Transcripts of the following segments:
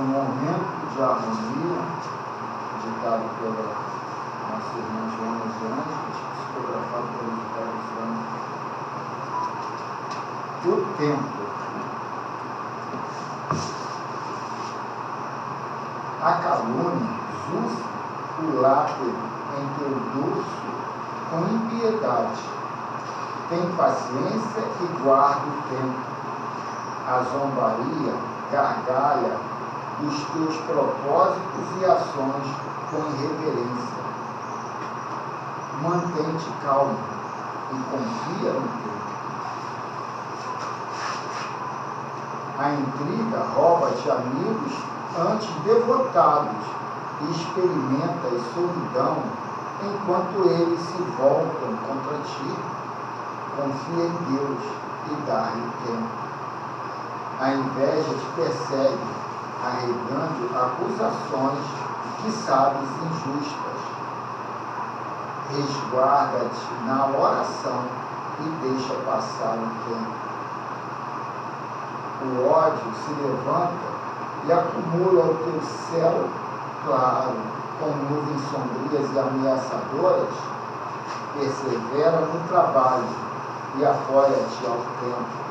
Um momento de harmonia, ditado pela nossa irmã Joana Gianni, psicografado pelo Ricardo Franco. O tempo. A calúnia, jus o lápide em teu dorso com impiedade. Tem paciência e guarda o tempo. A zombaria gargalha dos teus propósitos e ações com irreverência. Mantém-te calmo e confia no tempo. A intriga rouba-te amigos antes devotados e experimenta a solidão enquanto eles se voltam contra ti. Confia em Deus e dá-lhe tempo. A inveja te persegue, arregando acusações que sabes injustas. Resguarda-te na oração e deixa passar o tempo. O ódio se levanta e acumula o teu céu claro com nuvens sombrias e ameaçadoras. Persevera no trabalho e apoia-te ao tempo.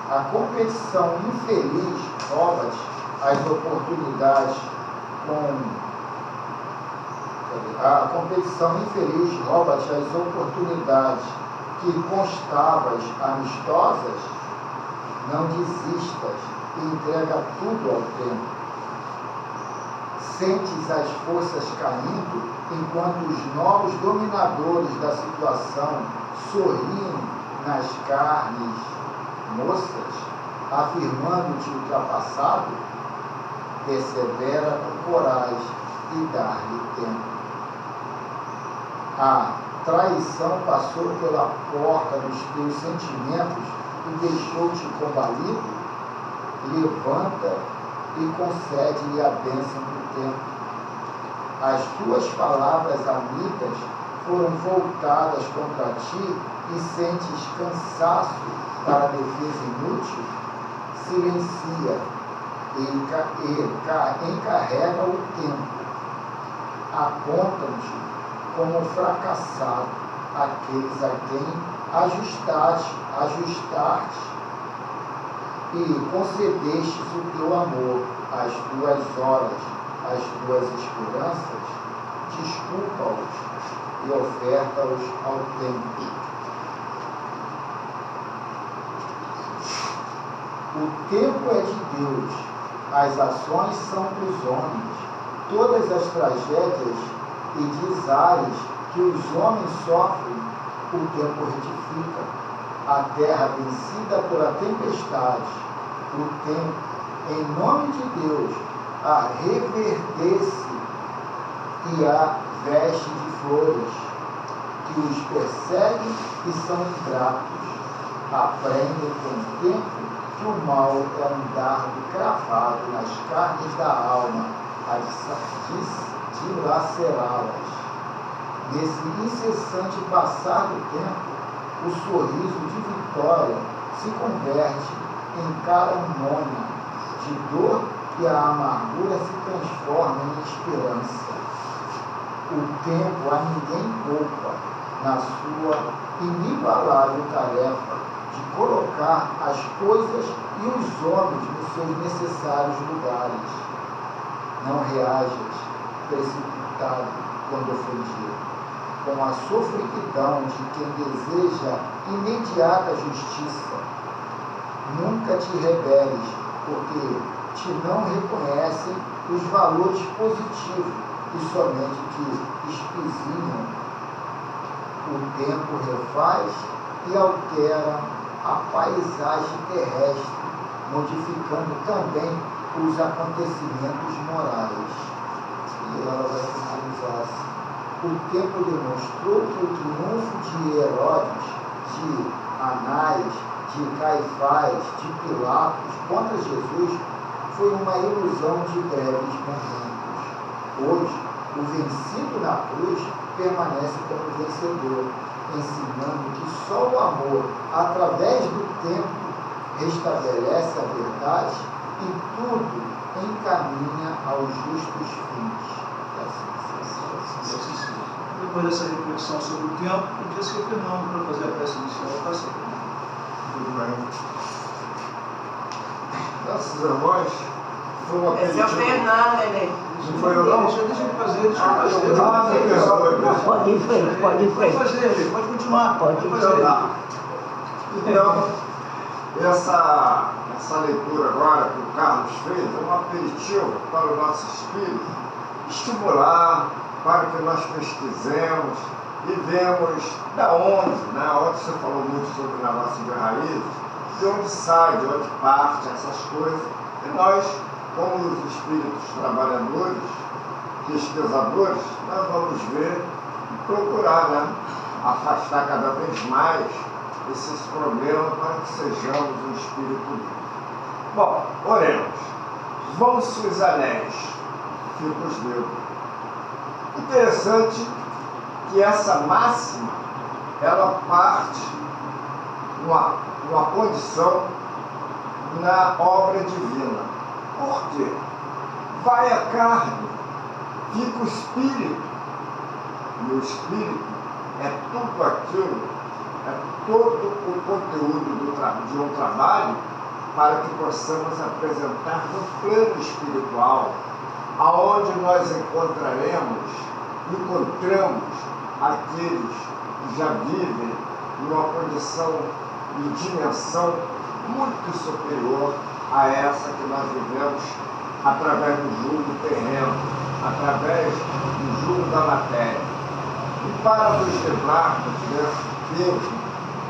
A competição infeliz rouba-te as oportunidades A competição infeliz rouba-te as oportunidades que constavas amistosas. Não desistas e entrega tudo ao tempo. Sentes as forças caindo enquanto os novos dominadores da situação sorriem nas carnes moças, afirmando-te ultrapassado. Persevera com coragem e dá-lhe tempo. A traição passou pela porta dos teus sentimentos e deixou-te combalido. Levanta e concede-lhe a bênção do tempo. As tuas palavras amigas foram voltadas contra ti e sentes cansaço para a defesa inútil. Silencia e encarrega o tempo. Apontam-te como fracassado aqueles a quem ajustaste e concedestes o teu amor, as tuas horas, as tuas esperanças. Desculpa-os e oferta-os ao tempo. O tempo é de Deus, as ações são dos homens. Todas as tragédias e desaires que os homens sofrem, o tempo retifica. A terra vencida pela tempestade, o tempo, em nome de Deus, a reverdece e a veste de flores, que os perseguem e são ingratos. Aprendem com o tempo que o mal é um dardo cravado nas carnes da alma, a dilacerá-las. Nesse incessante passar do tempo, o sorriso de vitória se converte em caramônia de dor e a amargura se transforma em esperança. O tempo a ninguém poupa na sua inigualável tarefa de colocar as coisas e os homens nos seus necessários lugares. Não reajas precipitado quando ofendido, com a sofreguidão de quem deseja imediata justiça. Nunca te rebeles, porque te não reconhecem os valores positivos e somente te espizinham. O tempo refaz e altera a paisagem terrestre, modificando também os acontecimentos morais. E ela vai finalizar assim. O tempo demonstrou que o triunfo de Herodes, de Anás, de Caifás, de Pilatos contra Jesus foi uma ilusão de breves momentos. Hoje, o vencido na cruz permanece como vencedor, ensinando que só o amor, através do tempo, restabelece a verdade e tudo encaminha aos justos fins. Depois dessa reflexão sobre o tempo, eu disse que o Fernando, para fazer a peça inicial, está certo. Tudo bem. Nossos irmãos, foi um Esse é o aperitivo. Fernando, Nenê. Não foi eu, não? Deixa ele fazer, deixa ele fazer. Pode ir em frente, pode ir em Pode frente. fazer, ele pode continuar. Pode fazer. Então, essa leitura agora que o Carlos fez é um aperitivo para o nosso espírito, estimular para que nós pesquisemos e vemos da onde, né? Ontem você falou muito sobre o negócio de raízes, de onde sai, de onde parte essas coisas, e nós, como os espíritos trabalhadores, pesquisadores, nós vamos ver e procurar, né? Afastar cada vez mais esses problemas para que sejamos um espírito livre. Bom, oremos. Vão-se os anéis, fica os dedos. Interessante que essa máxima, ela parte numa condição na obra divina. Por quê? Vai a carne, fica o espírito, e o espírito é tudo aquilo, é todo o conteúdo de um trabalho para que possamos apresentar no plano espiritual, aonde nós encontramos aqueles que já vivem numa condição e dimensão muito superior a essa que nós vivemos através do jugo terreno, através do jugo da matéria. E para nos livrarmos desse peso,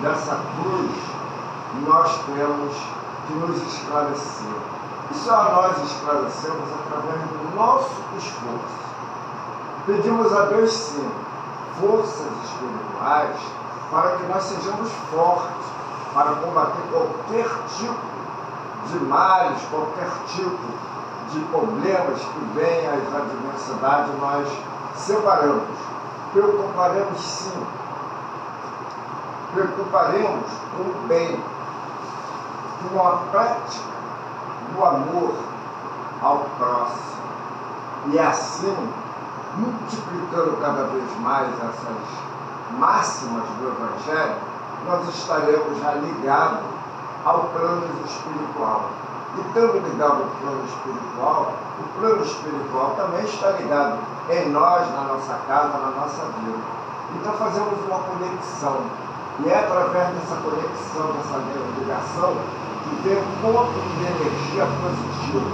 dessa cruz, nós temos que nos esclarecer. E só nós esclarecemos através do nosso esforço. Pedimos a Deus, sim, forças espirituais para que nós sejamos fortes, para combater qualquer tipo de males, qualquer tipo de problemas que venham às adversidades, nós separamos. Preocuparemos, sim. Preocuparemos com o bem, com a prática do amor ao próximo. E assim, multiplicando cada vez mais essas máximas do Evangelho, nós estaremos já ligados ao plano espiritual. E estando ligado ao plano espiritual também está ligado em nós, na nossa casa, na nossa vida. Então fazemos uma conexão. E é através dessa conexão, dessa ligação, que vem um ponto de energia positiva.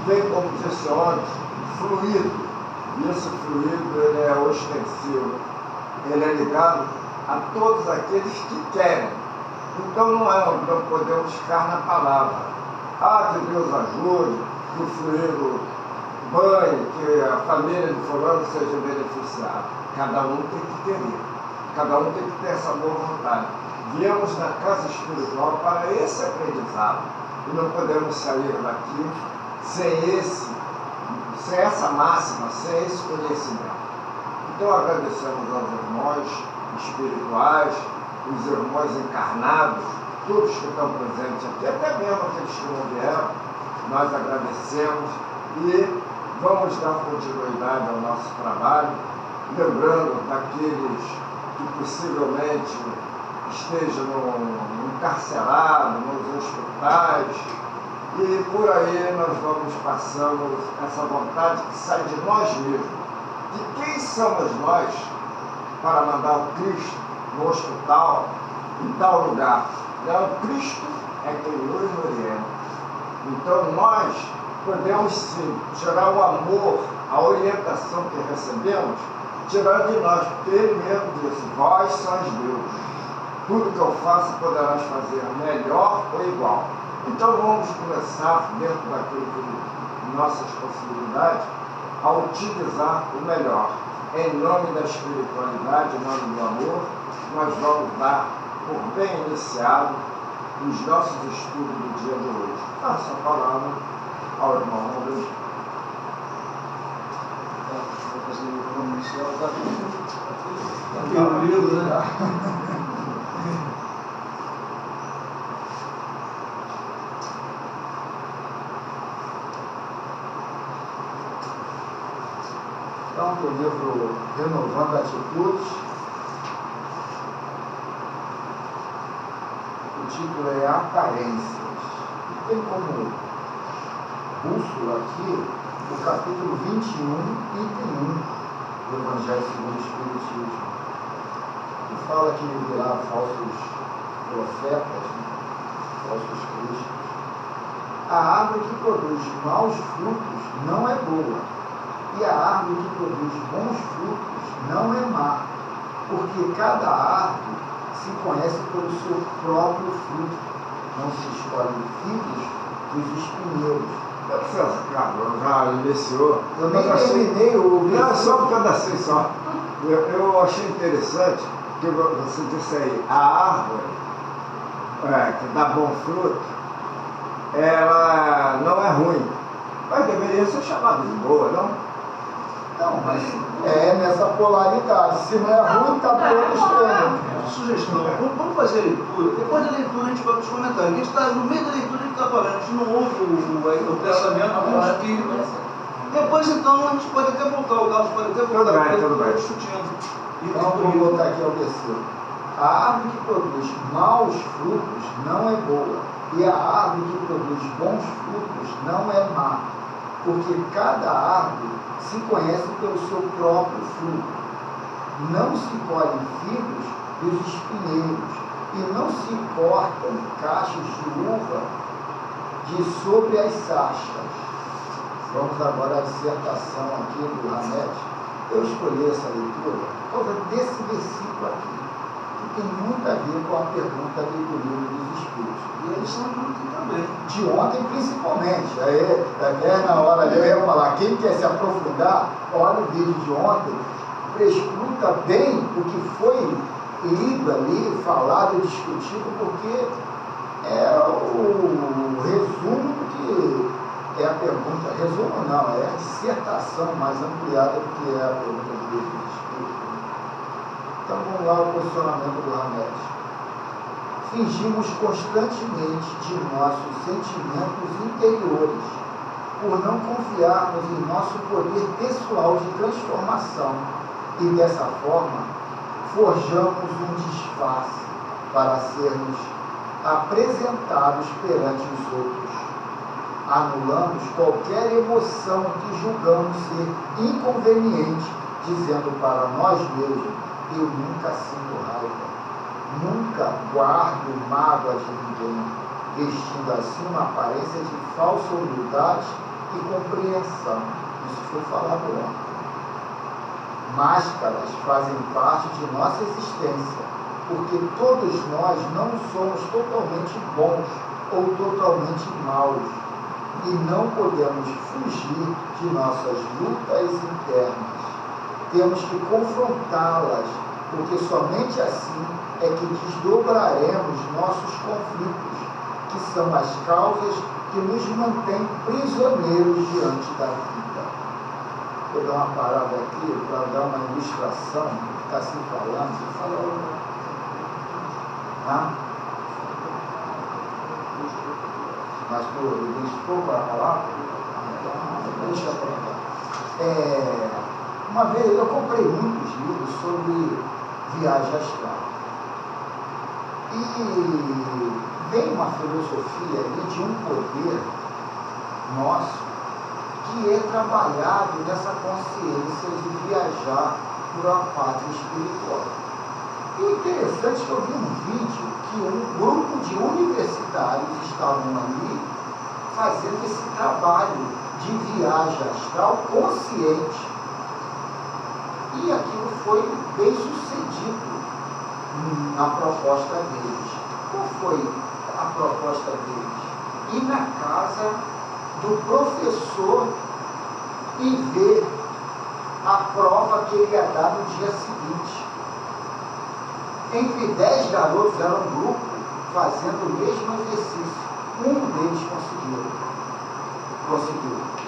Vem, como disse ontem, fluido. E esse fluido ele é ostensivo. Ele é ligado a todos aqueles que querem. Então não podemos ficar na palavra. Que Deus ajude, que o fluido banhe, que a família de fulano seja beneficiada. Cada um tem que querer. Cada um tem que ter essa boa vontade. Viemos na casa espiritual para esse aprendizado. E não podemos sair daqui sem essa máxima, sem esse conhecimento. Então agradecemos aos irmãos espirituais, os irmãos encarnados, todos que estão presentes aqui, até mesmo aqueles que não vieram, nós agradecemos e vamos dar continuidade ao nosso trabalho, lembrando daqueles que possivelmente estejam encarcerados nos hospitais, e por aí nós vamos passando essa vontade que sai de nós mesmos. De quem somos nós para mandar o Cristo no hospital, em tal lugar? O Cristo é quem nos orienta. Então nós podemos sim tirar o amor, a orientação que recebemos, tirar de nós, porque ele mesmo disse: vós sois Deus. Tudo que eu faço poderás fazer melhor ou igual. Então vamos começar, dentro daquilo que nossas possibilidades, a utilizar o melhor. Em nome da espiritualidade, em nome do amor, nós vamos dar por bem iniciado os nossos estudos do dia de hoje. Passo a palavra ao irmão Rubens. fazer o programa inicial, tá aqui o livro, né? Então, do livro Renovando Atitudes, o título é Aparências. E tem como bússola aqui o capítulo 21, item 1 do Evangelho segundo o Espiritismo, que fala que virá falsos profetas, né? Falsos cristos. A árvore que produz maus frutos não é boa, e a árvore que produz bons frutos não é má, porque cada árvore se conhece pelo seu próprio fruto. Não se escolhem figos dos espinheiros. Carlos já iniciou. Eu nem terminei o Não, só um pedacinho só. Eu achei interessante que você disse aí, a árvore que dá bom fruto, ela não é ruim, mas deveria ser chamada de boa, não? Não, mas é nessa polaridade. Se não é ruim, está para outro extremo. Sugestão, vamos fazer a leitura. Depois da leitura a gente vai para os comentários. A gente está no meio da leitura, a gente está falando. A gente não ouve o pensamento do espírito. Depois então a gente pode até voltar, o Carlos pode até voltar. Tudo bem. Discutindo. Então vou botar aqui ao versículo. A árvore que produz maus frutos não é boa, e a árvore que produz bons frutos não é má, porque cada árvore se conhece pelo seu próprio fruto. Não se colhem figos dos espinheiros, e não se cortam cachos de uva de sobre as sachas. Vamos agora à dissertação aqui do Hamed. Eu escolhi essa leitura por causa desse versículo aqui, que tem muito a ver com a pergunta do livro dos Espíritos. E eles são de ontem também. De ontem principalmente. Aí, até na hora de eu ia falar, quem quer se aprofundar, olha o vídeo de ontem, prescruta bem o que foi lido ali, falado e discutido, porque é o resumo do que é a pergunta. Resumo não, é a dissertação mais ampliada do que é a pergunta do livro dos Espíritos. Então vamos lá o posicionamento do Hamed. Fingimos constantemente de nossos sentimentos interiores, por não confiarmos em nosso poder pessoal de transformação, e dessa forma forjamos um disfarce para sermos apresentados perante os outros. Anulamos qualquer emoção que julgamos ser inconveniente, dizendo para nós mesmos: eu nunca sinto raiva. Nunca guardo mágoa de ninguém, vestindo assim uma aparência de falsa humildade e compreensão. Isso foi falado ontem. Máscaras fazem parte de nossa existência, porque todos nós não somos totalmente bons ou totalmente maus, e não podemos fugir de nossas lutas internas. Temos que confrontá-las, porque somente assim é que desdobraremos nossos conflitos, que são as causas que nos mantêm prisioneiros diante da vida. Vou dar uma parada aqui para dar uma ilustração do que está se falando. Mas tu deixou para falar? Então, deixa para lá. Uma vez eu comprei muitos livros sobre viagem astral. E vem uma filosofia ali de um poder nosso que é trabalhado nessa consciência de viajar por uma pátria espiritual. E o interessante é que eu vi um vídeo que um grupo de universitários estavam ali fazendo esse trabalho de viagem astral consciente. E aquilo foi bem sucedido na proposta deles. Qual foi a proposta deles? Ir na casa do professor e ver a prova que ele ia dar no dia seguinte. Entre 10 garotos, era um grupo fazendo o mesmo exercício. Um deles conseguiu.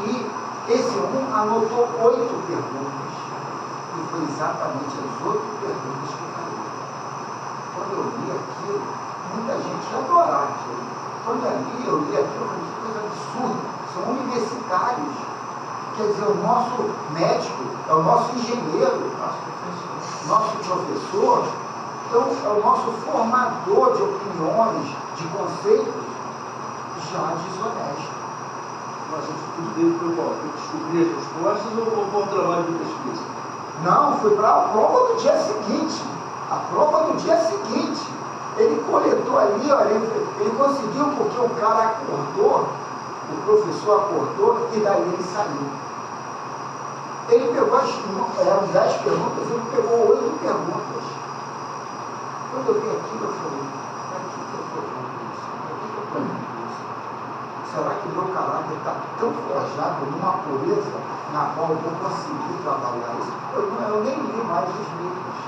E esse um anotou 8 perguntas. E foi exatamente as outras perguntas que eu falei. Quando eu li aquilo, muita gente ia adorar aquilo. Quando eu li aquilo, eu falei, que coisa absurda. São universitários. Quer dizer, o nosso médico é o nosso engenheiro, nosso professor, então é o nosso formador de opiniões, de conceitos, já desonesto. Mas a atitude dele foi qual? Foi descobrir as respostas ou foi um trabalho de pesquisa? Não, foi para a prova do dia seguinte. A prova do dia seguinte. Ele coletou ali, olha, ele conseguiu porque o cara acordou, o professor acordou e daí ele saiu. Ele pegou eram 10 perguntas, ele pegou 8 perguntas. Quando eu vi aquilo, eu falei, para que eu estou vendo isso? Para que eu estou vendo isso? Será que meu caráter está tão forjado numa pureza na qual eu vou conseguir trabalhar isso? Eu nem li mais os livros.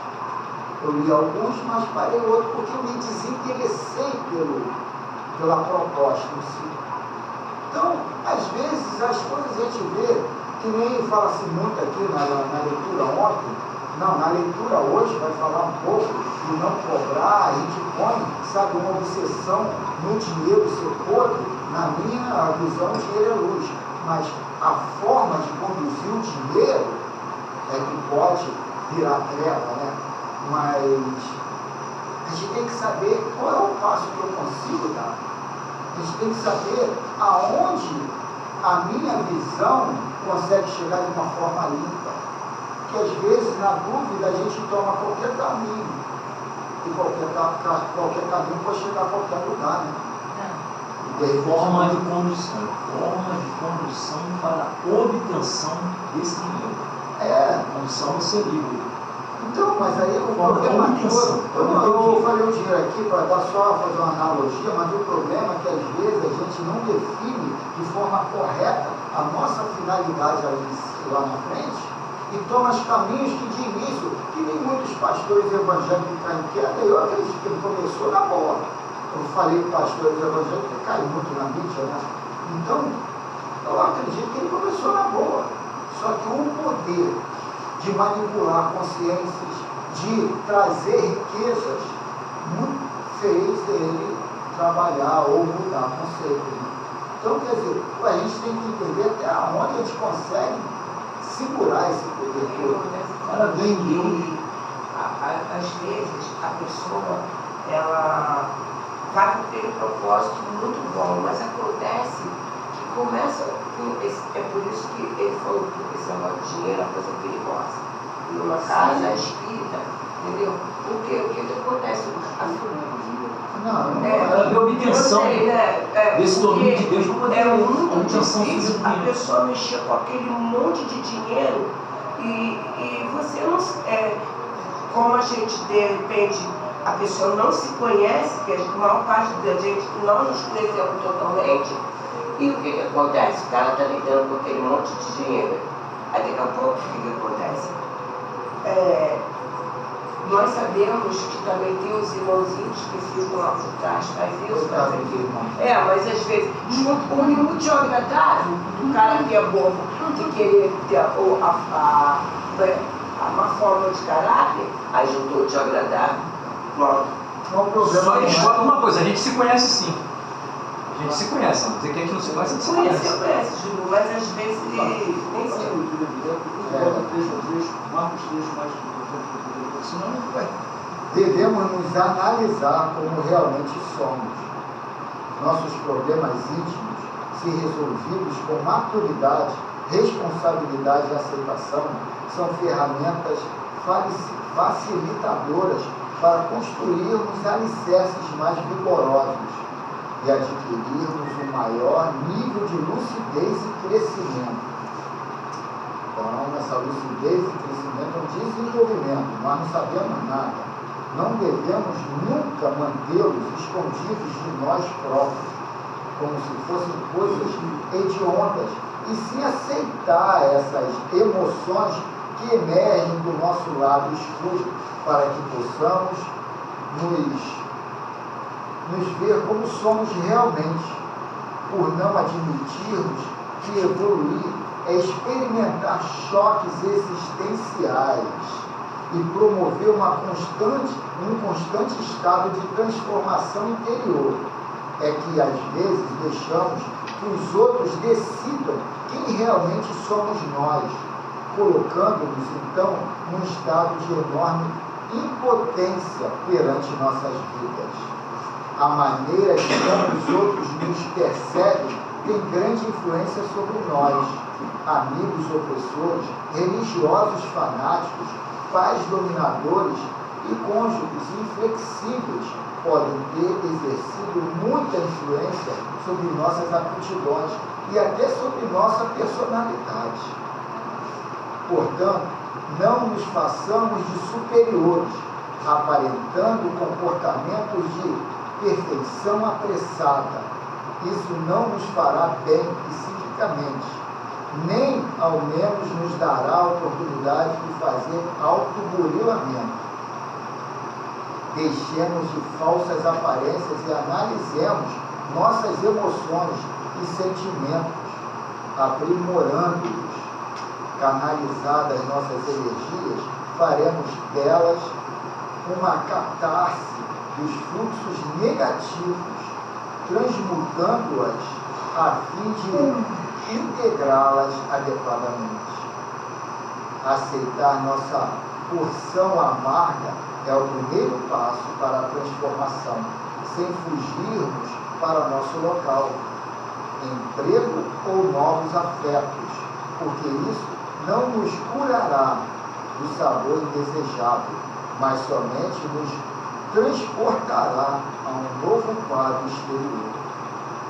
Eu li alguns, mas parei outro, porque eu me desinteressei pela proposta em si. Então, às vezes, as coisas a gente vê, que nem fala-se muito aqui na leitura ontem, não, na leitura hoje vai falar um pouco de não cobrar, a gente põe, sabe, uma obsessão no dinheiro ser podre. Na minha visão, o dinheiro é luz, mas a forma de conduzir o dinheiro é que pode virar treva, né? Mas a gente tem que saber qual é o passo que eu consigo dar. A gente tem que saber aonde a minha visão consegue chegar de uma forma limpa. Porque às vezes, na dúvida, a gente toma qualquer caminho. E qualquer caminho pode chegar a qualquer lugar, né? Forma de condução para a obtenção desse dinheiro. Condução do seu livro. Então, mas aí o problema eu falei o dinheiro aqui para dar só fazer uma analogia, mas o problema é que às vezes a gente não define de forma correta a nossa finalidade lá na frente e toma os caminhos que de início, que nem muitos pastores evangélicos caem em queda, eu acredito que ele começou na boa. Eu falei que pastores evangélicos que caem muito na mídia, né? Então, eu acredito que ele começou na boa. Só que o poder de manipular consciências, de trazer riquezas, fez ele trabalhar ou mudar conceitos. Então, quer dizer, a gente tem que entender até onde a gente consegue segurar esse poder todo. Às vezes, a pessoa, ela vai com aquele propósito muito bom, mas acontece que começa, é por isso que ele falou que esse negócio de dinheiro é uma coisa perigosa. Numa casa espírita, entendeu? Porque o que acontece? A obtenção desse domínio de Deus para poder muito difícil a pessoa mexer com aquele monte de dinheiro e você não... como a gente, de repente, a pessoa não se conhece, que a maior parte da gente não nos conhecemos totalmente, e o que acontece? O cara está lidando com aquele monte de dinheiro. Aí daqui a pouco, o que acontece? Nós sabemos que também tem os irmãozinhos que ficam lá por trás, faz isso, faz aquilo. Mas às vezes, o muito agradável do cara que é bobo, de querer ter uma forma de caráter, aí juntou o desagradável. Pronto. Só escolhe uma coisa, a gente se conhece sim. A gente se conhece, não dizer que a gente não se conhece, a gente se conhece. Eu conheço, Júlio, mas às vezes nem sei. Marcos 3 mais senão não vai. Devemos nos analisar como realmente somos. Nossos problemas íntimos, se resolvidos com maturidade, responsabilidade e aceitação, são ferramentas facilitadoras para construirmos alicerces mais vigorosos e adquirirmos um maior nível de lucidez e crescimento. Então, essa lucidez e crescimento é um desenvolvimento, nós não sabemos nada. Não devemos nunca mantê-los escondidos de nós próprios, como se fossem coisas hediondas, e sim aceitar essas emoções que emergem do nosso lado escuro, para que possamos nos ver como somos realmente, por não admitirmos que evoluir é experimentar choques existenciais e promover um constante estado de transformação interior. É que às vezes deixamos que os outros decidam quem realmente somos nós, colocando-nos então num estado de enorme impotência perante nossas vidas. A maneira como os outros nos percebem tem grande influência sobre nós. Amigos opressores, religiosos fanáticos, pais dominadores e cônjuges inflexíveis podem ter exercido muita influência sobre nossas aptidões e até sobre nossa personalidade. Portanto, não nos façamos de superiores, aparentando comportamentos de perfeição apressada. Isso não nos fará bem psiquicamente, nem ao menos nos dará a oportunidade de fazer autoburilamento. Deixemos de falsas aparências e analisemos nossas emoções e sentimentos, aprimorando-os. Canalizadas nossas energias, faremos delas uma catarse dos fluxos negativos, transmutando-as a fim de integrá-las adequadamente. Aceitar nossa porção amarga é o primeiro passo para a transformação, sem fugirmos para nosso local, emprego ou novos afetos, porque isso não nos curará do sabor indesejável, mas somente nos transportará a um novo quadro exterior.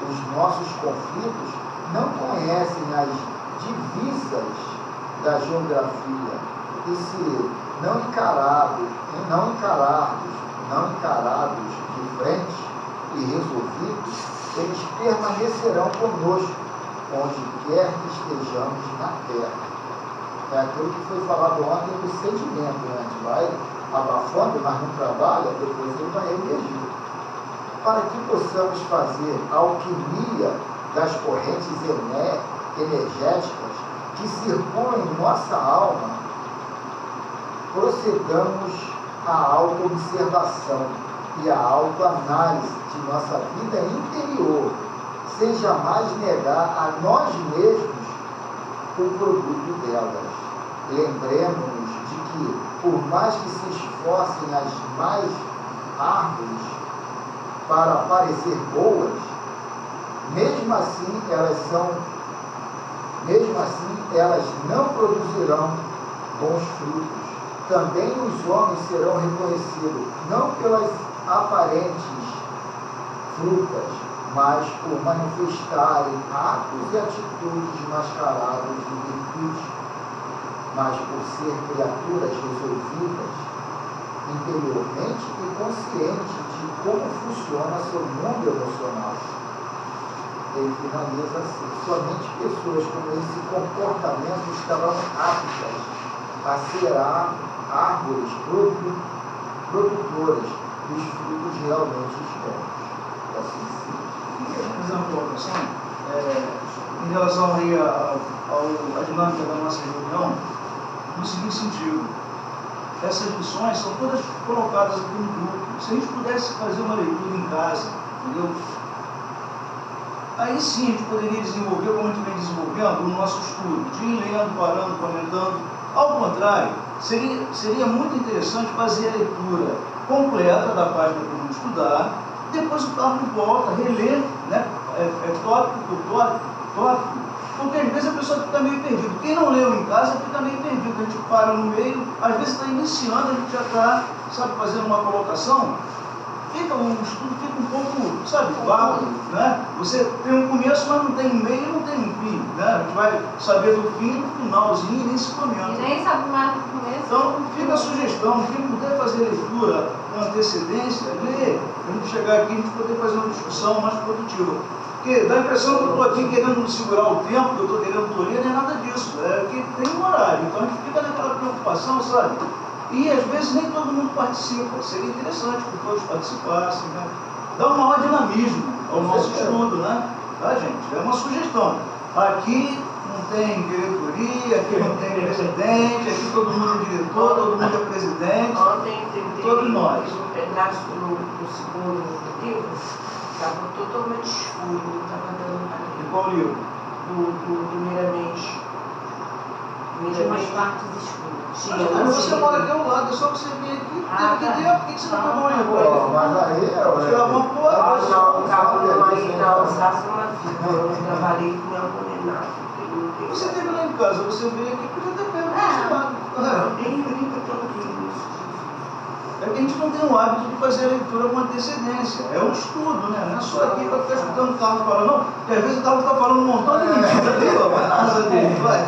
Os nossos conflitos não conhecem as divisas da geografia e se não encarados de frente e resolvidos, eles permanecerão conosco, onde quer que estejamos na terra. É aquilo que foi falado ontem do sentimento, né? A gente vai abafando, mas não trabalha, depois ele vai emergir. Para que possamos fazer a alquimia das correntes energéticas que circulam em nossa alma, procedamos à autoobservação e à autoanálise de nossa vida interior, sem jamais negar a nós mesmos o produto delas. Lembremos-nos de que, por mais que se esforcem as mais árvores para parecer boas, mesmo assim elas não produzirão bons frutos. Também os homens serão reconhecidos não pelas aparentes frutas, mas por manifestarem atos e atitudes mascarados de virtude, mas por ser criaturas resolvidas interiormente e conscientes de como funciona seu mundo emocional. Ele finaliza assim: somente pessoas com esse comportamento estarão aptas a ser árvores produtoras dos frutos realmente bons. Assim seja. Fazer uma colocação em relação aí à dinâmica da nossa reunião, no seguinte sentido: essas lições são todas colocadas aqui no grupo. Se a gente pudesse fazer uma leitura em casa, entendeu? Aí sim a gente poderia desenvolver, como a gente vem desenvolvendo, o nosso estudo, de ir lendo, parando, comentando. Ao contrário, seria muito interessante fazer a leitura completa da página que vamos estudar, depois o Carlos volta, reler, né, tópico por tópico, porque às vezes a pessoa fica meio perdida. Quem não leu em casa fica meio perdido, a gente para no meio, às vezes está iniciando, a gente já está, fazendo uma colocação, o estudo fica um pouco, vago, né? Você tem um começo, mas não tem um meio e não tem um fim, né? A gente vai saber do fim no finalzinho e nem se comenta. E nem sabe mais do começo. Então, fica a sugestão, quem puder fazer leitura com antecedência, ler, para a gente chegar aqui e a gente poder fazer uma discussão mais produtiva. Porque dá a impressão que eu estou aqui querendo segurar o tempo, que eu estou querendo tolir, não é nada disso. É que tem um horário, então a gente fica naquela preocupação, sabe? E às vezes nem todo mundo participa. Seria interessante que todos participassem, né? Dá um maior dinamismo ao nosso estudo, né? Tá, gente? É uma sugestão. Aqui não tem diretoria, aqui não tem presidente, aqui todo mundo é diretor, todo mundo é presidente. Ontem tentei Todos nós. um pedaço do segundo livro, estava totalmente escuro, não estava dando para De ler. qual livro? Do Miramês. Tinha umas partes escuras. Mas você mora aqui ao lado, é só você vir aqui, Ah, tem tá. que ter, por que você não pegou o Pô, livro? mas aí Você lavou uma porra, Ah, você não, o carro não aí não, alçasse uma vida. Eu trabalhei com meu condenado. Você teve lá em casa, você veio aqui, podia ter pego esse lado. Nem brinca tranquilo isso. É que a gente não tem o hábito de fazer a leitura com antecedência. É um estudo, né? Não é só aqui para ficar escutando o Carlos falar, não. Porque às vezes o Carlos está falando um montão de mentira ali, ó. Vai na asa dele, vai.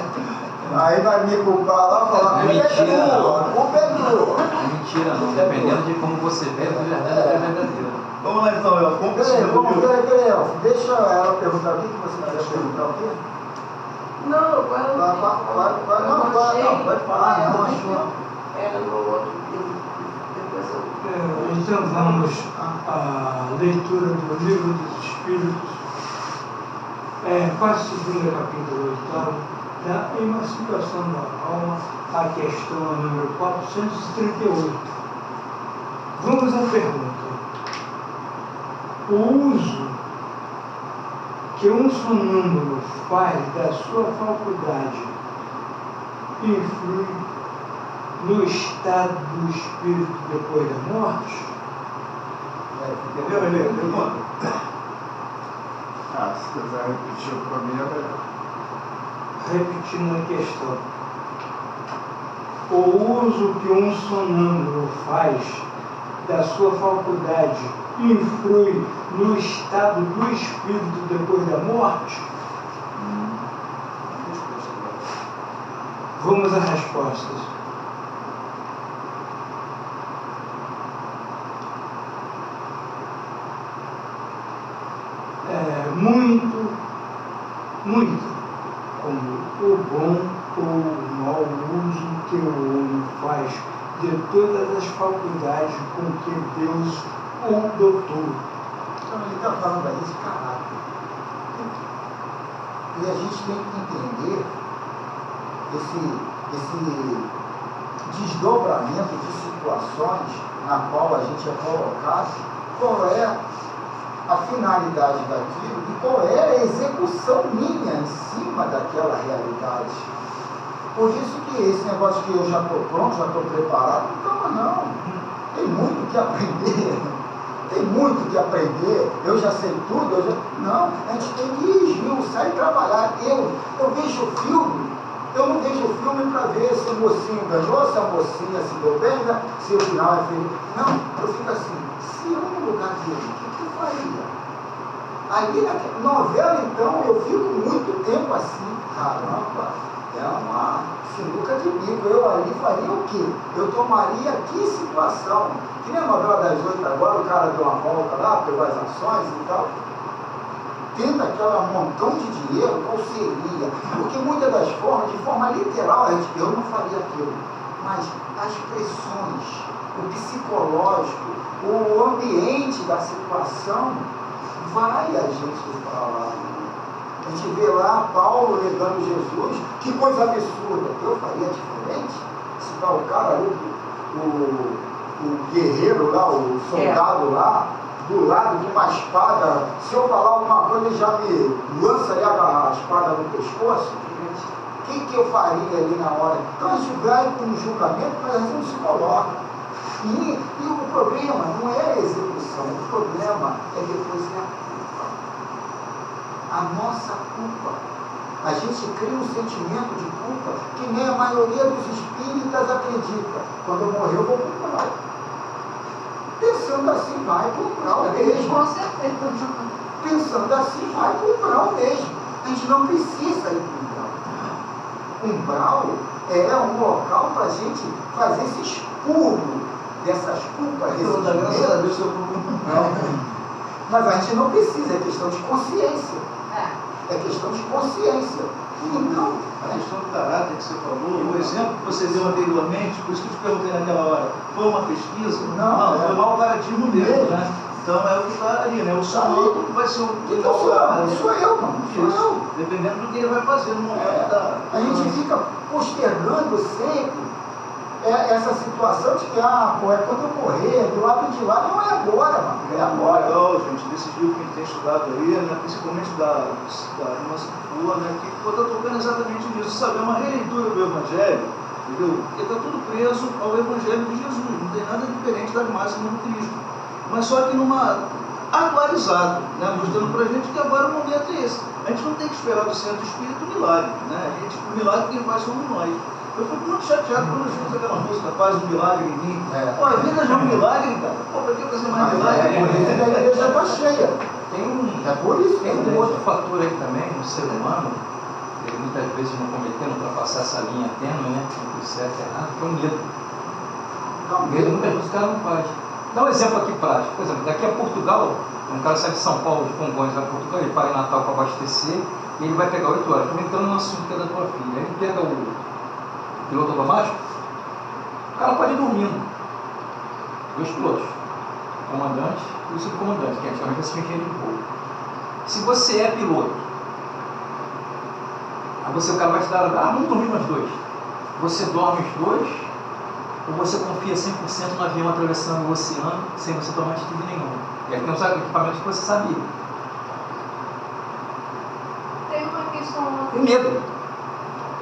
Aí vai me culpar lá, falar, Não é mentira, não. culpa é tua. Não é mentira, não. Dependendo de como você vê, é verdade, é verdadeiro. Vamos lá então, El. Como que você Peraí, vamos, viu? peraí, Elfo, deixa ela perguntar o que você quer perguntar o quê? Não, agora Não, pode falar, não achou. Era no outro livro. Depois eu. Então vamos à leitura do Livro dos Espíritos, quase segundo capítulo 8, da emancipação da alma, a questão número 438. Vamos à pergunta. O uso que um sonâmbulo faz da sua faculdade influi no estado do espírito depois da morte? Entendeu, Helena? Pergunta. Ah, se quiser repetir para mim, é melhor. Repetindo a questão. O uso que um sonâmbulo faz da sua faculdade influi no estado do espírito depois da morte? Vamos às respostas. Muito, como o bom ou o mau uso que o homem faz de todas as faculdades com que Deus o dotou. Então ele está falando aí de caráter. E a gente tem que entender esse desdobramento de situações na qual a gente é colocado, qual é a finalidade daquilo e qual é a execução minha em cima daquela realidade. Por isso que esse negócio que eu já estou pronto, já estou preparado, não. Tem muito que aprender. Tem muito que aprender. Eu já sei tudo. Não, a gente tem que esmiuçar e trabalhar. Eu vejo filme, eu não vejo filme para ver se o mocinho ganhou, se a mocinha se deu bem, né? Se o final é feliz. Não, eu fico assim, se eu no lugar dele, o que eu faria? Ali na novela, então, eu fico muito tempo assim, caramba, é uma sinuca de bico. Eu ali faria o quê? Eu tomaria que situação? Que nem a novela das 8 agora, o cara deu uma volta lá, pegou as ações e tal. Tendo aquele montão de dinheiro, qual seria? Porque muitas das formas, de forma literal, eu não faria aquilo. Mas as pressões, o psicológico, o ambiente da situação, vai a gente falar. A gente vê lá Paulo negando Jesus, que coisa absurda. Eu faria diferente? Se tá o cara ali, o guerreiro lá, o soldado lá, do lado de uma espada, se eu falar alguma coisa, ele já me lança ali a espada no pescoço. O que eu faria ali na hora? Então a gente vai com um julgamento, mas a gente não se coloca. E o problema não é a execução, o problema é depois a culpa. A nossa culpa. A gente cria um sentimento de culpa que nem a maioria dos espíritas acredita. Quando eu morrer, eu vou pro umbral. Pensando assim, vai pro umbral mesmo. Com certeza. Pensando assim, vai pro umbral mesmo. A gente não precisa ir pro umbral. Umbral é um local para a gente fazer esse expurgo dessas culpas, Graças a Deus, eu mas a gente não precisa, é questão de consciência. É questão de consciência. Então, a questão do caráter que você falou, o exemplo que você deu anteriormente, por isso que eu te perguntei naquela hora, foi uma pesquisa? Não, foi mau caratismo mesmo, né? Então é o que está ali, né? O sonâmbulo vai ser o Que tá sonâmbulo? Sou eu, mano. Sou Isso. eu. Dependendo do que ele vai fazer no momento da. A gente fica postergando sempre essa situação de que, pô, é quando eu morrer, do lado de lá, não é agora, mano. É agora. Legal, gente, desses livros que a gente tem estudado aí, né, principalmente da irmã Sufua, né, que está tocando exatamente nisso, sabe? É uma releitura do Evangelho, entendeu? Porque está tudo preso ao Evangelho de Jesus, não tem nada diferente das máximas do Cristo. Mas só que atualizado, né, mostrando pra gente que agora o momento é esse. A gente não tem que esperar do centro espírita o milagre, né? O milagre quem faz somos nós. Eu fico muito chateado quando eu escuto aquela música, faz um milagre em mim. Pô, a vida já é um milagre, cara. Pô, pra que fazer mais milagre? É por isso que a igreja está cheia. É por isso que Tem um outro fator aí também, no ser humano, ele muitas vezes não cometendo, ultrapassar essa linha tênue, né, entre o certo e errado, que é o medo. O medo muitas vezes o cara não faz. Dá um exemplo aqui prático. Por exemplo, daqui a Portugal, um cara sai de São Paulo, de Congonhas, vai a Portugal, ele para em Natal para abastecer, e ele vai pegar 8 horas. Estou entrando no assunto que é da tua filha. Aí ele pega o piloto automático, o cara pode ir dormindo. 2 pilotos, o comandante e o subcomandante, que antigamente se engenheiro de voo. Se você é piloto, aí o cara vai te dar, vamos dormir nós 2. Você dorme os 2, ou você confia 100% no avião atravessando o oceano sem você tomar atitude nenhuma. E aí tem uns equipamentos que você sabia. Tem uma questão. Tem medo.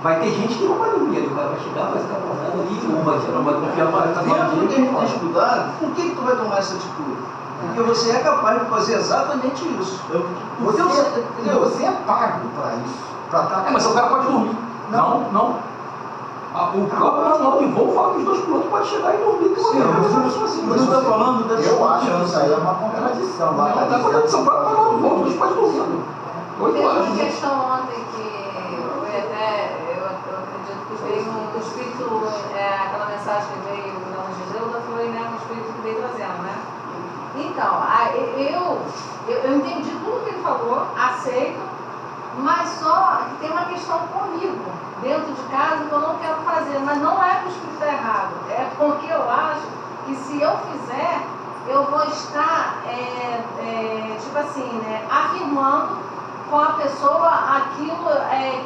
Vai ter gente que não vai dormir, ele vai chegar, vai ficar acordado ali, não vai confiar mais, tá Dentro do que a gente tem estudado, por que tu vai tomar essa atitude? Porque você é capaz de fazer exatamente isso. Você é pago para isso. Mas o cara pode dormir. Não. O próprio manual de voo fala que os 2 pilotos podem chegar e dormir. Você está falando da Eu acho que isso aí é uma contradição. Não, está contradição. Para manual de voo, os 2 podem dormir. 8 Teve horas. uma questão ontem que foi até, eu acredito que veio um espírito, aquela mensagem que veio na Geuda foi, né, um espírito que veio trazendo, né? Então, eu entendi tudo que ele falou, aceito, mas só que tem uma questão comigo, dentro de casa, que eu não quero fazer, mas não é que o espírito está errado, é porque eu acho que se eu fizer, eu vou estar, tipo assim, né, afirmando com a pessoa aquilo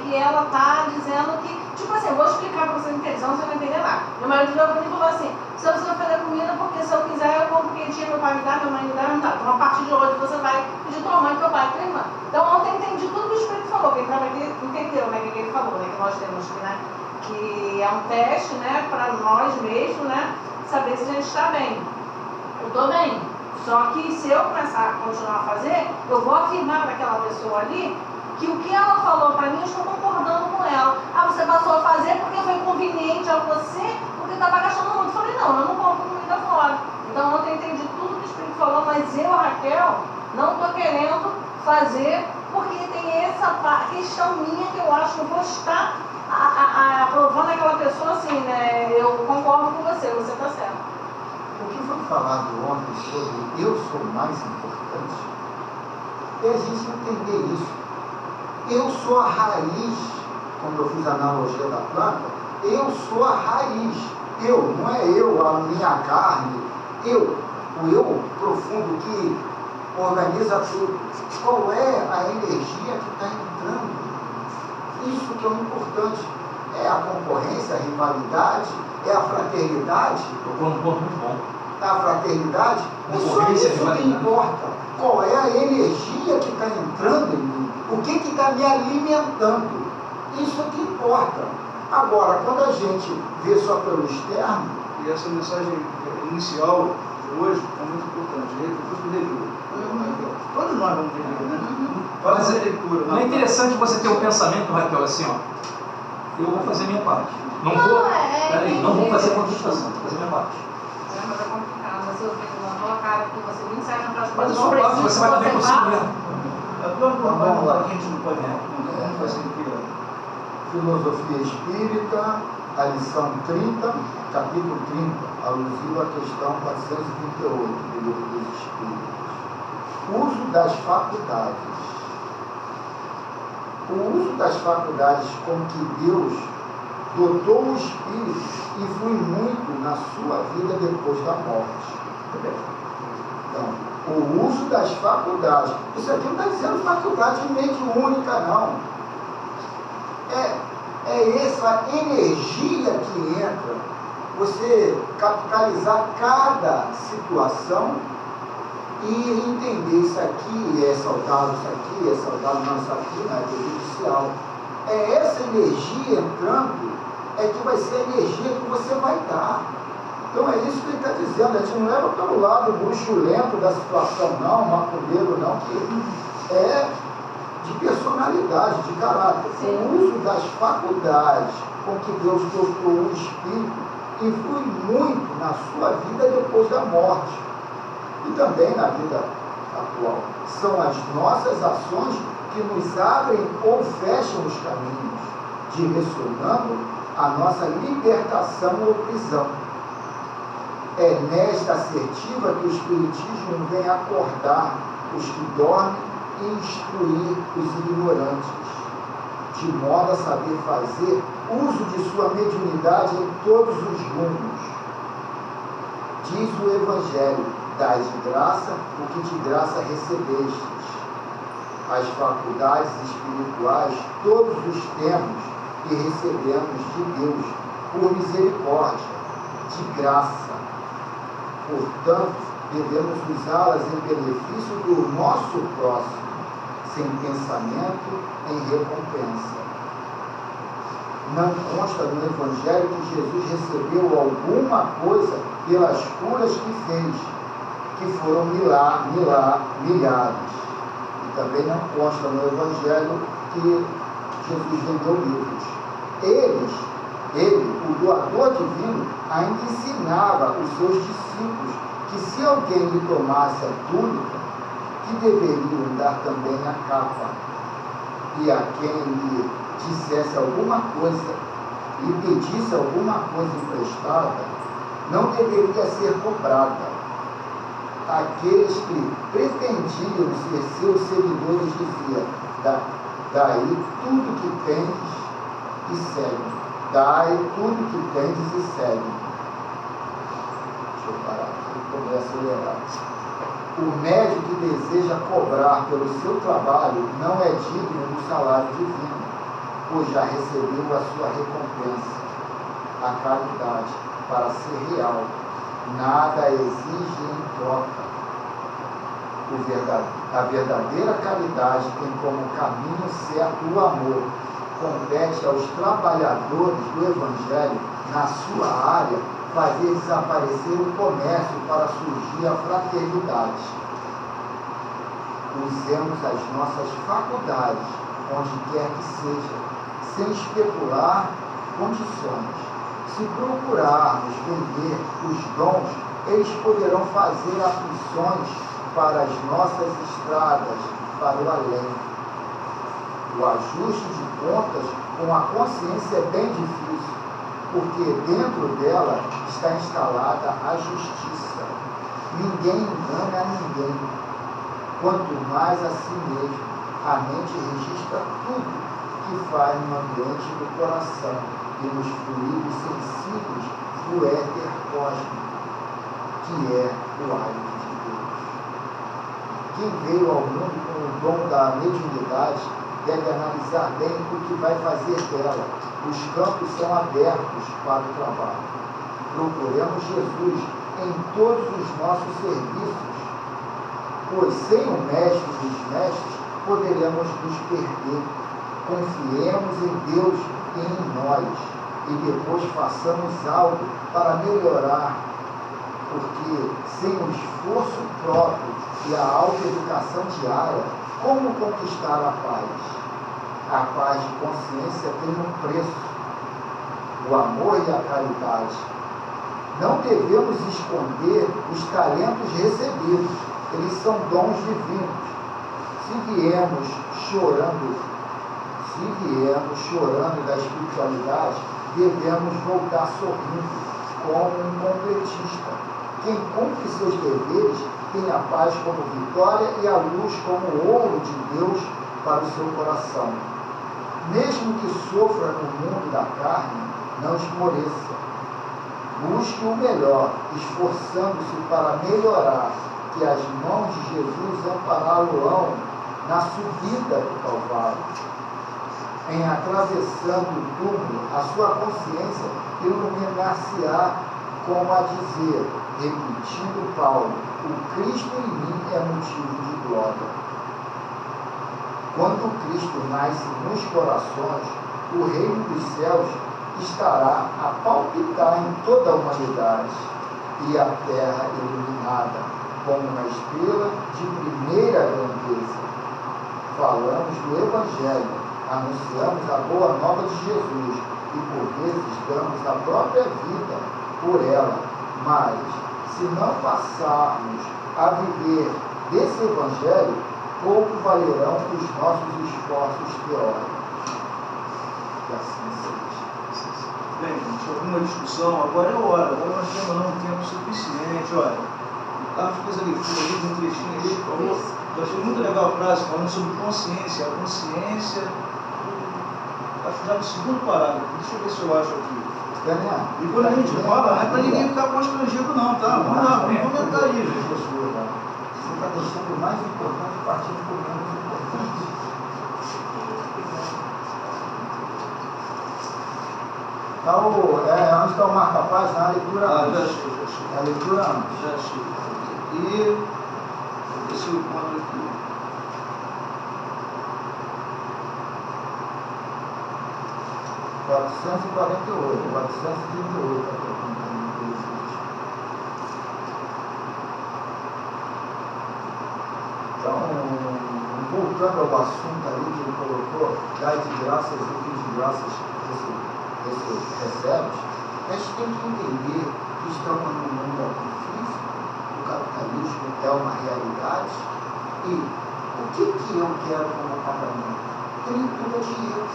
que ela está dizendo que, tipo assim, eu vou explicar para você entender, senão você não vai entender nada. Meu marido já falou assim, se você vai fazer comida, porque se eu quiser eu compro quentinha, meu pai me dá, minha mãe me dá, não dá. Então a partir de hoje você vai pedir tua mãe, teu pai, tua irmã. Então ontem eu entendi tudo que o Espírito falou, quem estava aqui entendeu, né, o que ele falou, né, que nós temos que, né, que é um teste, né, para nós mesmos, né, saber se a gente está bem. Eu estou bem. Só que se eu começar a continuar a fazer, eu vou afirmar para aquela pessoa ali que o que ela falou para mim, eu estou concordando com ela. Você passou a fazer porque foi conveniente a você, porque estava gastando muito. Eu falei, não, eu não compro comida fora. Então ontem eu entendi tudo que o Espírito falou, mas eu, Raquel, não estou querendo fazer, porque tem essa questão minha que eu acho que eu vou estar aprovando aquela pessoa assim, né? Eu concordo com você está certo. O que foi falado ontem sobre eu sou mais importante é a gente entender isso. Eu sou a raiz, como eu fiz a analogia da planta, eu sou a raiz. Eu, não é eu, a minha carne, o eu profundo que organiza tudo. Qual é a energia que está entrando? Isso que é o importante. É a concorrência, a rivalidade, é a fraternidade. Tocou num ponto muito bom. A fraternidade, é isso que importa. Qual é a energia que está entrando em mim? O que está me alimentando? Isso que importa. Agora, quando a gente vê só pelo externo... E essa mensagem inicial de hoje é muito importante. Depois do leitura. Todos nós vamos ter, né? Faz a leitura. Não é interessante você ter um pensamento, Raquel, assim, ó. Eu vou fazer a minha parte. Não vou fazer contestação, vou fazer a minha parte. Mas é complicado, mas eu vejo na tua cara que você nem sai na frase. Mas a sua parte, você vai dar bem consigo mesmo. Vamos lá, que a gente não pode não vai ser pior. Filosofia Espírita, a lição 30, capítulo 30, alusivo à questão 428 do Livro dos Espíritos. Uso das faculdades. O uso das faculdades com que Deus dotou o Espírito influi muito na sua vida depois da morte. Então, O uso das faculdades. Isso aqui não está dizendo faculdade mediúnica, não. É essa energia que entra, você capitalizar cada situação e entender isso aqui é saudável, isso aqui é saudável, não, isso aqui não é prejudicial. É essa energia entrando, é que vai ser a energia que você vai dar. Então é isso que ele está dizendo, a gente não leva pelo lado bruxulento da situação, não, macumbeiro não, que é de personalidade, de caráter. O uso das faculdades com que Deus dotou o Espírito influi muito na sua vida depois da morte e também na vida atual. São as nossas ações que nos abrem ou fecham os caminhos, direcionando a nossa libertação ou prisão. É nesta assertiva que o Espiritismo vem acordar os que dormem e instruir os ignorantes, de modo a saber fazer uso de sua mediunidade em todos os rumos. Diz o Evangelho: dai de graça o que de graça recebestes. As faculdades espirituais todos os temos e recebemos de Deus, por misericórdia, de graça. Portanto, devemos usá-las em benefício do nosso próximo, sem pensamento em recompensa. Não consta no Evangelho que Jesus recebeu alguma coisa pelas curas que fez, que foram milhares. E também não consta no Evangelho que Jesus vendeu livros. Ele, o doador divino, ainda ensinava os seus discípulos que se alguém lhe tomasse a túnica, que deveriam dar também a capa. E a quem lhe dissesse alguma coisa, lhe pedisse alguma coisa emprestada, não deveria ser cobrada. Aqueles que pretendiam ser seus seguidores diziam: daí tudo que tens e segue. Dai tudo que tendes e segue. Deixa eu parar aqui, vou acelerar. O médium que deseja cobrar pelo seu trabalho não é digno do salário divino, pois já recebeu a sua recompensa. A caridade, para ser real, nada exige em troca. A verdadeira caridade tem como caminho certo o amor. Compete aos trabalhadores do Evangelho, na sua área, fazer desaparecer o comércio para surgir a fraternidade. Usemos as nossas faculdades, onde quer que seja, sem especular condições. Se procurarmos vender os dons, eles poderão fazer aflições para as nossas estradas, para o além. O ajuste de contas com a consciência é bem difícil, porque dentro dela está instalada a justiça. Ninguém engana a ninguém, quanto mais a si mesmo. A mente registra tudo que faz no ambiente do coração e nos fluidos sensíveis do éter cósmico, que é o hálito de Deus. Quem veio ao mundo com o dom da mediunidade deve analisar bem o que vai fazer dela. Os campos são abertos para o trabalho. Procuremos Jesus em todos os nossos serviços, pois sem o mestre dos mestres poderemos nos perder. Confiemos em Deus e em nós, e depois façamos algo para melhorar, porque sem o esforço próprio e a autoeducação diária, como conquistar a paz? A paz de consciência tem um preço: o amor e a caridade. Não devemos esconder os talentos recebidos, eles são dons divinos. Se viemos chorando da espiritualidade, devemos voltar sorrindo, como um completista. Quem cumpre seus deveres tem a paz como vitória e a luz como ouro de Deus para o seu coração. Mesmo que sofra no mundo da carne, não esmoreça. Busque o melhor, esforçando-se para melhorar, que as mãos de Jesus ampará-lo-ão na subida do Calvário. Em atravessando o túmulo, a sua consciência iluminar-se-á, como a dizer, repetindo Paulo, o Cristo em mim é motivo de glória. Quando Cristo nasce nos corações, o reino dos céus estará a palpitar em toda a humanidade, e a terra iluminada como uma estrela de primeira grandeza. Falamos do Evangelho, anunciamos a boa nova de Jesus e por vezes damos a própria vida por ela, mas se não passarmos a viver desse Evangelho, pouco valerão os nossos esforços teóricos. Que assim seja. Bem, gente, alguma discussão? Agora é hora, agora nós temos não tempo suficiente. Olha, o Carlos fez a leitura ali de um trechinho ali, falou, eu achei muito legal a frase falando sobre consciência. A consciência, acho que já no segundo parágrafo, deixa eu ver se eu acho aqui. E quando a gente fala, não é para ninguém ficar constrangido não, tá? Vamos lá, vamos comentar aí, gente. Você está deixando o mais importante partindo por menos importante. Então, onde está o marca-página? A leitura antes. Já achei. A leitura antes. Já achei. E esse é o quadro aqui. R$ 438, 438. Então, voltando ao assunto ali que ele colocou, dai de graças e que de graças recebes, a gente tem que entender que estamos num mundo físico, o capitalismo é uma realidade, e o que eu quero como pagamento? Plenitude é dinheiro.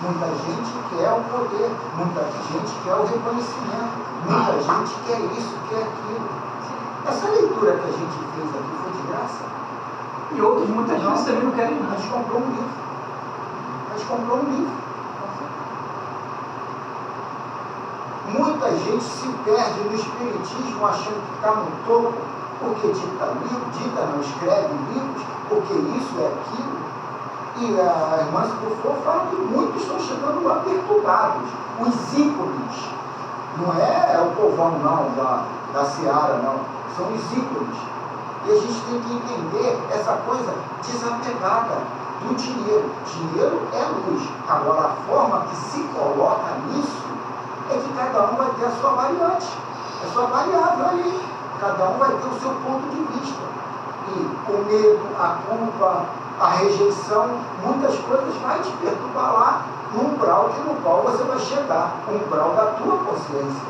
Muita gente quer o poder, muita gente quer o reconhecimento, muita gente quer isso, quer aquilo. Essa leitura que a gente fez aqui foi de graça. E outros muitas vezes também não querem A mais. gente comprou um livro. A gente comprou um livro. Muita gente se perde no espiritismo achando que está no topo, porque dita não escreve livros, porque isso é aquilo. E a irmã Silvio fala que muitos estão chegando lá perturbados, os ícones. Não é o povão não, da Seara não, são os ícones. E a gente tem que entender essa coisa desapegada do dinheiro. Dinheiro é luz. Agora a forma que se coloca nisso é que cada um vai ter a sua variante, a sua variável ali. Cada um vai ter o seu ponto de vista. E o medo, a culpa, a rejeição, muitas coisas vai te perturbar lá no umbral no qual você vai chegar, o umbral da tua consciência.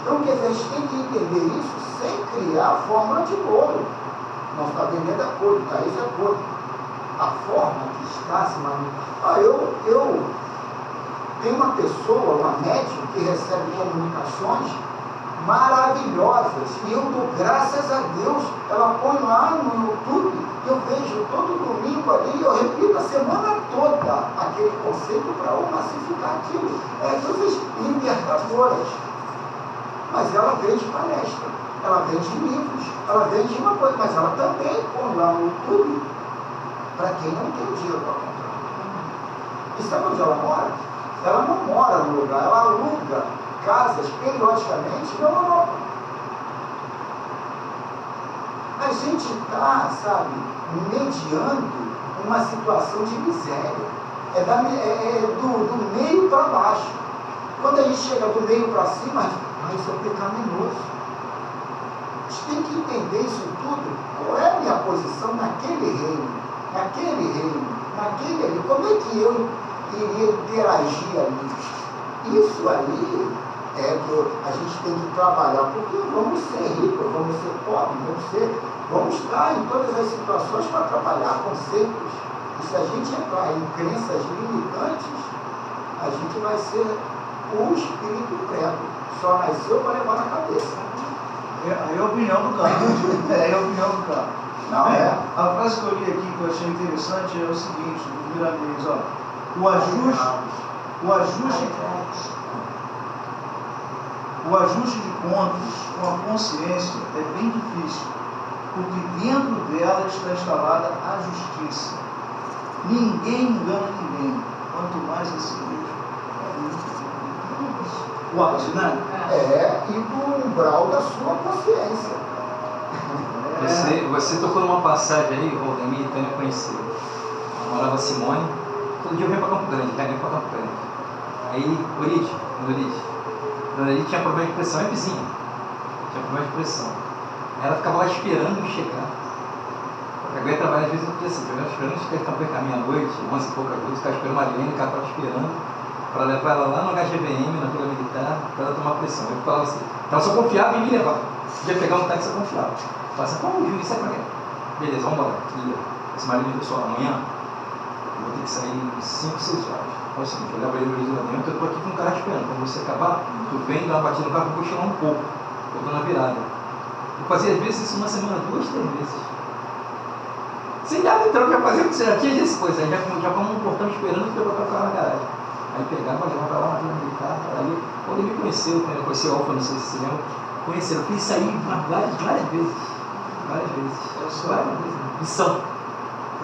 Então, quer dizer, a gente tem que entender isso sem criar a fórmula de bolo. Não está vendendo a cor, tá? Isso é cor. A forma que está se manifestando. Eu tenho uma pessoa, uma médium, que recebe comunicações maravilhosas, e eu dou graças a Deus. Ela põe lá no YouTube, eu vejo todo domingo ali, eu repito a semana toda aquele conceito para eu massificar aquilo. Coisas libertadoras. Mas ela vende palestra, ela vende livros, ela vende uma coisa, mas ela também põe lá no YouTube para quem não tem dinheiro para comprar. E sabe onde ela mora? Ela não mora no lugar, ela aluga casas periodicamente na Europa. A gente está, sabe, mediando uma situação de miséria. Do meio para baixo. Quando a gente chega do meio para cima, isso é pecaminoso. A gente tem que entender isso tudo. Qual é a minha posição naquele reino? Naquele ali. Como é que eu iria interagir ali? Isso aí é que a gente tem que trabalhar, porque vamos ser ricos, vamos ser pobres, vamos estar em todas as situações para trabalhar conceitos. E se a gente entrar em crenças limitantes, a gente vai ser o espírito credo. Só nasceu para levar na cabeça. Aí é a opinião do Carlos. É a opinião do Carlos. Não é? A frase que eu li aqui, que eu achei interessante, é o seguinte, do Miramês, ó. O ajuste O ajuste de contas com a consciência é bem difícil, porque dentro dela está instalada a justiça. Ninguém engana ninguém, quanto mais a si mesmo. Forte, né? E do umbral da sua consciência. Você tocou numa passagem aí, Valdemir e Tânia conheceu. Morava Simone, todo dia eu venho para Campo Grande, vinha para Campo Grande. Aí, Dona Lide tinha problema de pressão, é vizinha. Tinha problema de pressão. Ela ficava lá esperando eu chegar. Eu ia trabalhar às vezes no dia assim, eu ficava esperando chegar à meia-noite, 11 e pouca coisa, ficava esperando a Marilene, ela estava esperando para levar ela lá no HGBM, na Vila Militar, para ela tomar pressão. Eu falava assim, ela só confiava em me levar. Podia pegar um táxi, eu confiava. Eu falava assim, como Júlio, isso é pra quê? Beleza, vamos embora. Esse Marilene, pessoal, amanhã eu vou ter que sair 5, 6 horas. É o seguinte, eu levo ele no isolamento, eu estou aqui com o carro esperando. Quando você acabar, tu vem, dá uma batida no carro, eu vou tirar um pouco. Eu estou na virada. Eu fazia às vezes isso uma semana, 2, 3 vezes. Sem nada, então, já fazia, você já tinha isso, pois, aí já fomos um portão esperando e botar o carro na garagem. Aí pegava, levava lá na Vila Militar, aí, quando ele me conheceu, quando eu conheci o Alfa, não sei se você lembra, conheceram, eu fiz isso aí várias vezes. Missão.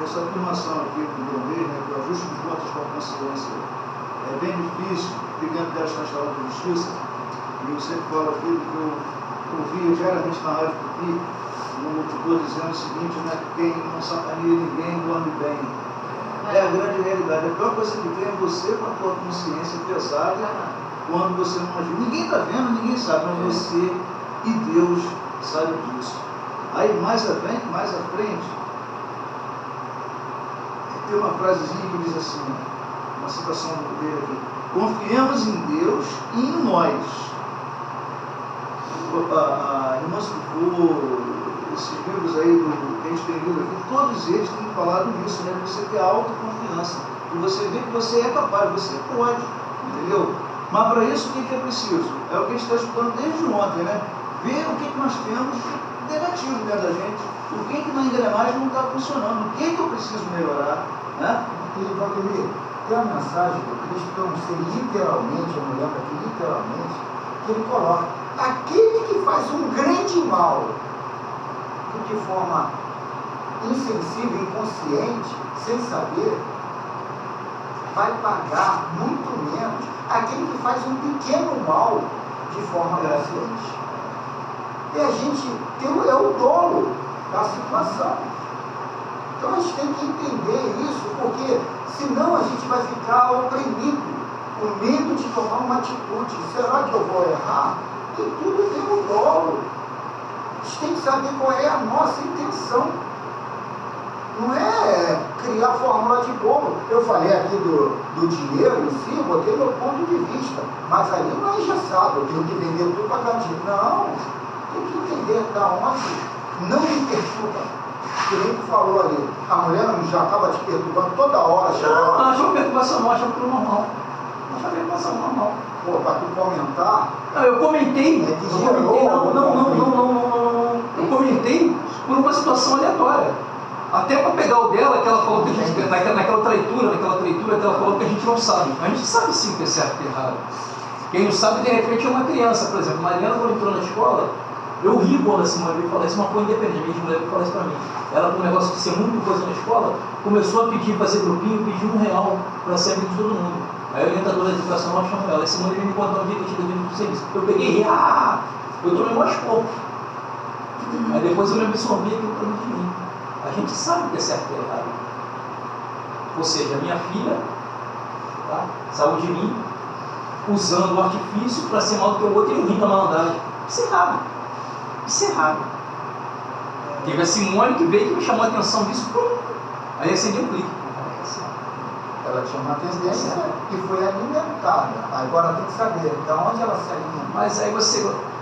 Essa afirmação aqui do Gomes, né, que o ajuste de contas com a consciência é bem difícil, porque dentro dela está instalada a justiça, e eu sempre falo aquilo que eu ouvia diariamente na rádio Tupi, um locutor dizendo o seguinte, né, quem não sacaneia ninguém dorme bem. É a grande realidade. A pior coisa que tem é você com a tua consciência pesada quando você não ajuda. Ninguém está vendo, ninguém sabe, mas você e Deus sabem disso. Aí mais à frente, tem uma frasezinha que diz assim, uma citação dele aqui: confiemos em Deus e em nós. A irmã Sufu, esses livros aí que a gente tem lido aqui, todos eles têm falado nisso, né? Você ter autoconfiança, e você vê que você é capaz, você pode, entendeu? Mas para isso o que é preciso? É o que a gente está estudando desde ontem, né? Ver o que nós temos negativo dentro da gente, o que na engrenagem não está funcionando, o que eu preciso melhorar, né? E, Valdemir, tem uma mensagem do Cristo que eu não sei literalmente, eu não lembro aqui literalmente, que ele coloca: aquele que faz um grande mal, que de forma insensível, inconsciente, sem saber, vai pagar muito menos aquele que faz um pequeno mal de forma consciente. E a gente é o dolo da situação. Então a gente tem que entender isso, porque senão a gente vai ficar oprimido, com medo de tomar uma atitude. Será que eu vou errar? E tudo tem um dolo. A gente tem que saber qual é a nossa intenção. Não é criar fórmula de bolo. Eu falei aqui do dinheiro em si, botei meu ponto de vista. Mas ali não é engessado, eu tenho que vender tudo para cantinho. Não, tem que entender da onde não me perturba. Que nem tu falou ali, a mulher já acaba te perturbando toda hora. Não, ela achou perturbação não, achou tudo normal. Achou perturbação normal. Pô, para tu comentar. Não, eu comentei. Eu comentei por uma situação aleatória. Até para pegar o dela, que ela falou que a gente, naquela traitura que ela falou que a gente não sabe. A gente sabe sim o que é certo e errado. Quem não sabe, de repente, é uma criança, por exemplo. Mariana, quando entrou na escola, eu ri quando a Simone veio falar isso, uma coisa independente, minha mulher falou isso para mim. Ela, com o negócio de ser muito coisa na escola, começou a pedir, fazer grupinho, pediu R$1 para ser amigo de todo mundo. Aí a orientadora da educação, nós chamamos ela. A Simone veio me contar um dia que eu tinha vindo do serviço. Eu peguei e ri, eu tomei mais pouco. Aí depois eu me absorvi aquilo para de mim. A gente sabe o que é certo e errado. Ou seja, minha filha, tá, saiu de mim, usando o artifício para ser mal do que o outro e eu rindo da malandragem. Isso é errado. Isso é errado. Teve a Simone que veio e me chamou a atenção disso, aí acendeu um clique. Ela tinha uma tendência e foi alimentada. Agora tem que saber de onde ela se alimenta. Mas aí você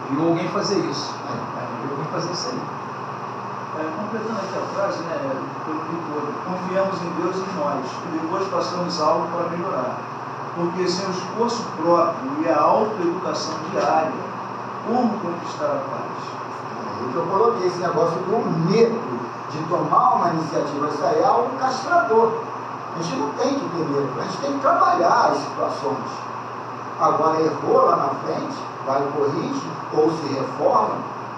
viu alguém fazer isso. Viu alguém fazer isso aí. Completando aqui a frase, né, pelo livro, confiamos em Deus e em nós, e depois passamos algo para melhorar. Porque sem o esforço próprio e a autoeducação diária, como conquistar a paz? É que eu coloquei esse negócio do medo de tomar uma iniciativa. Isso aí é algo castrador. A gente não tem que ter medo, a gente tem que trabalhar as situações. Agora, errou lá na frente, vai e corrige, ou se reforma.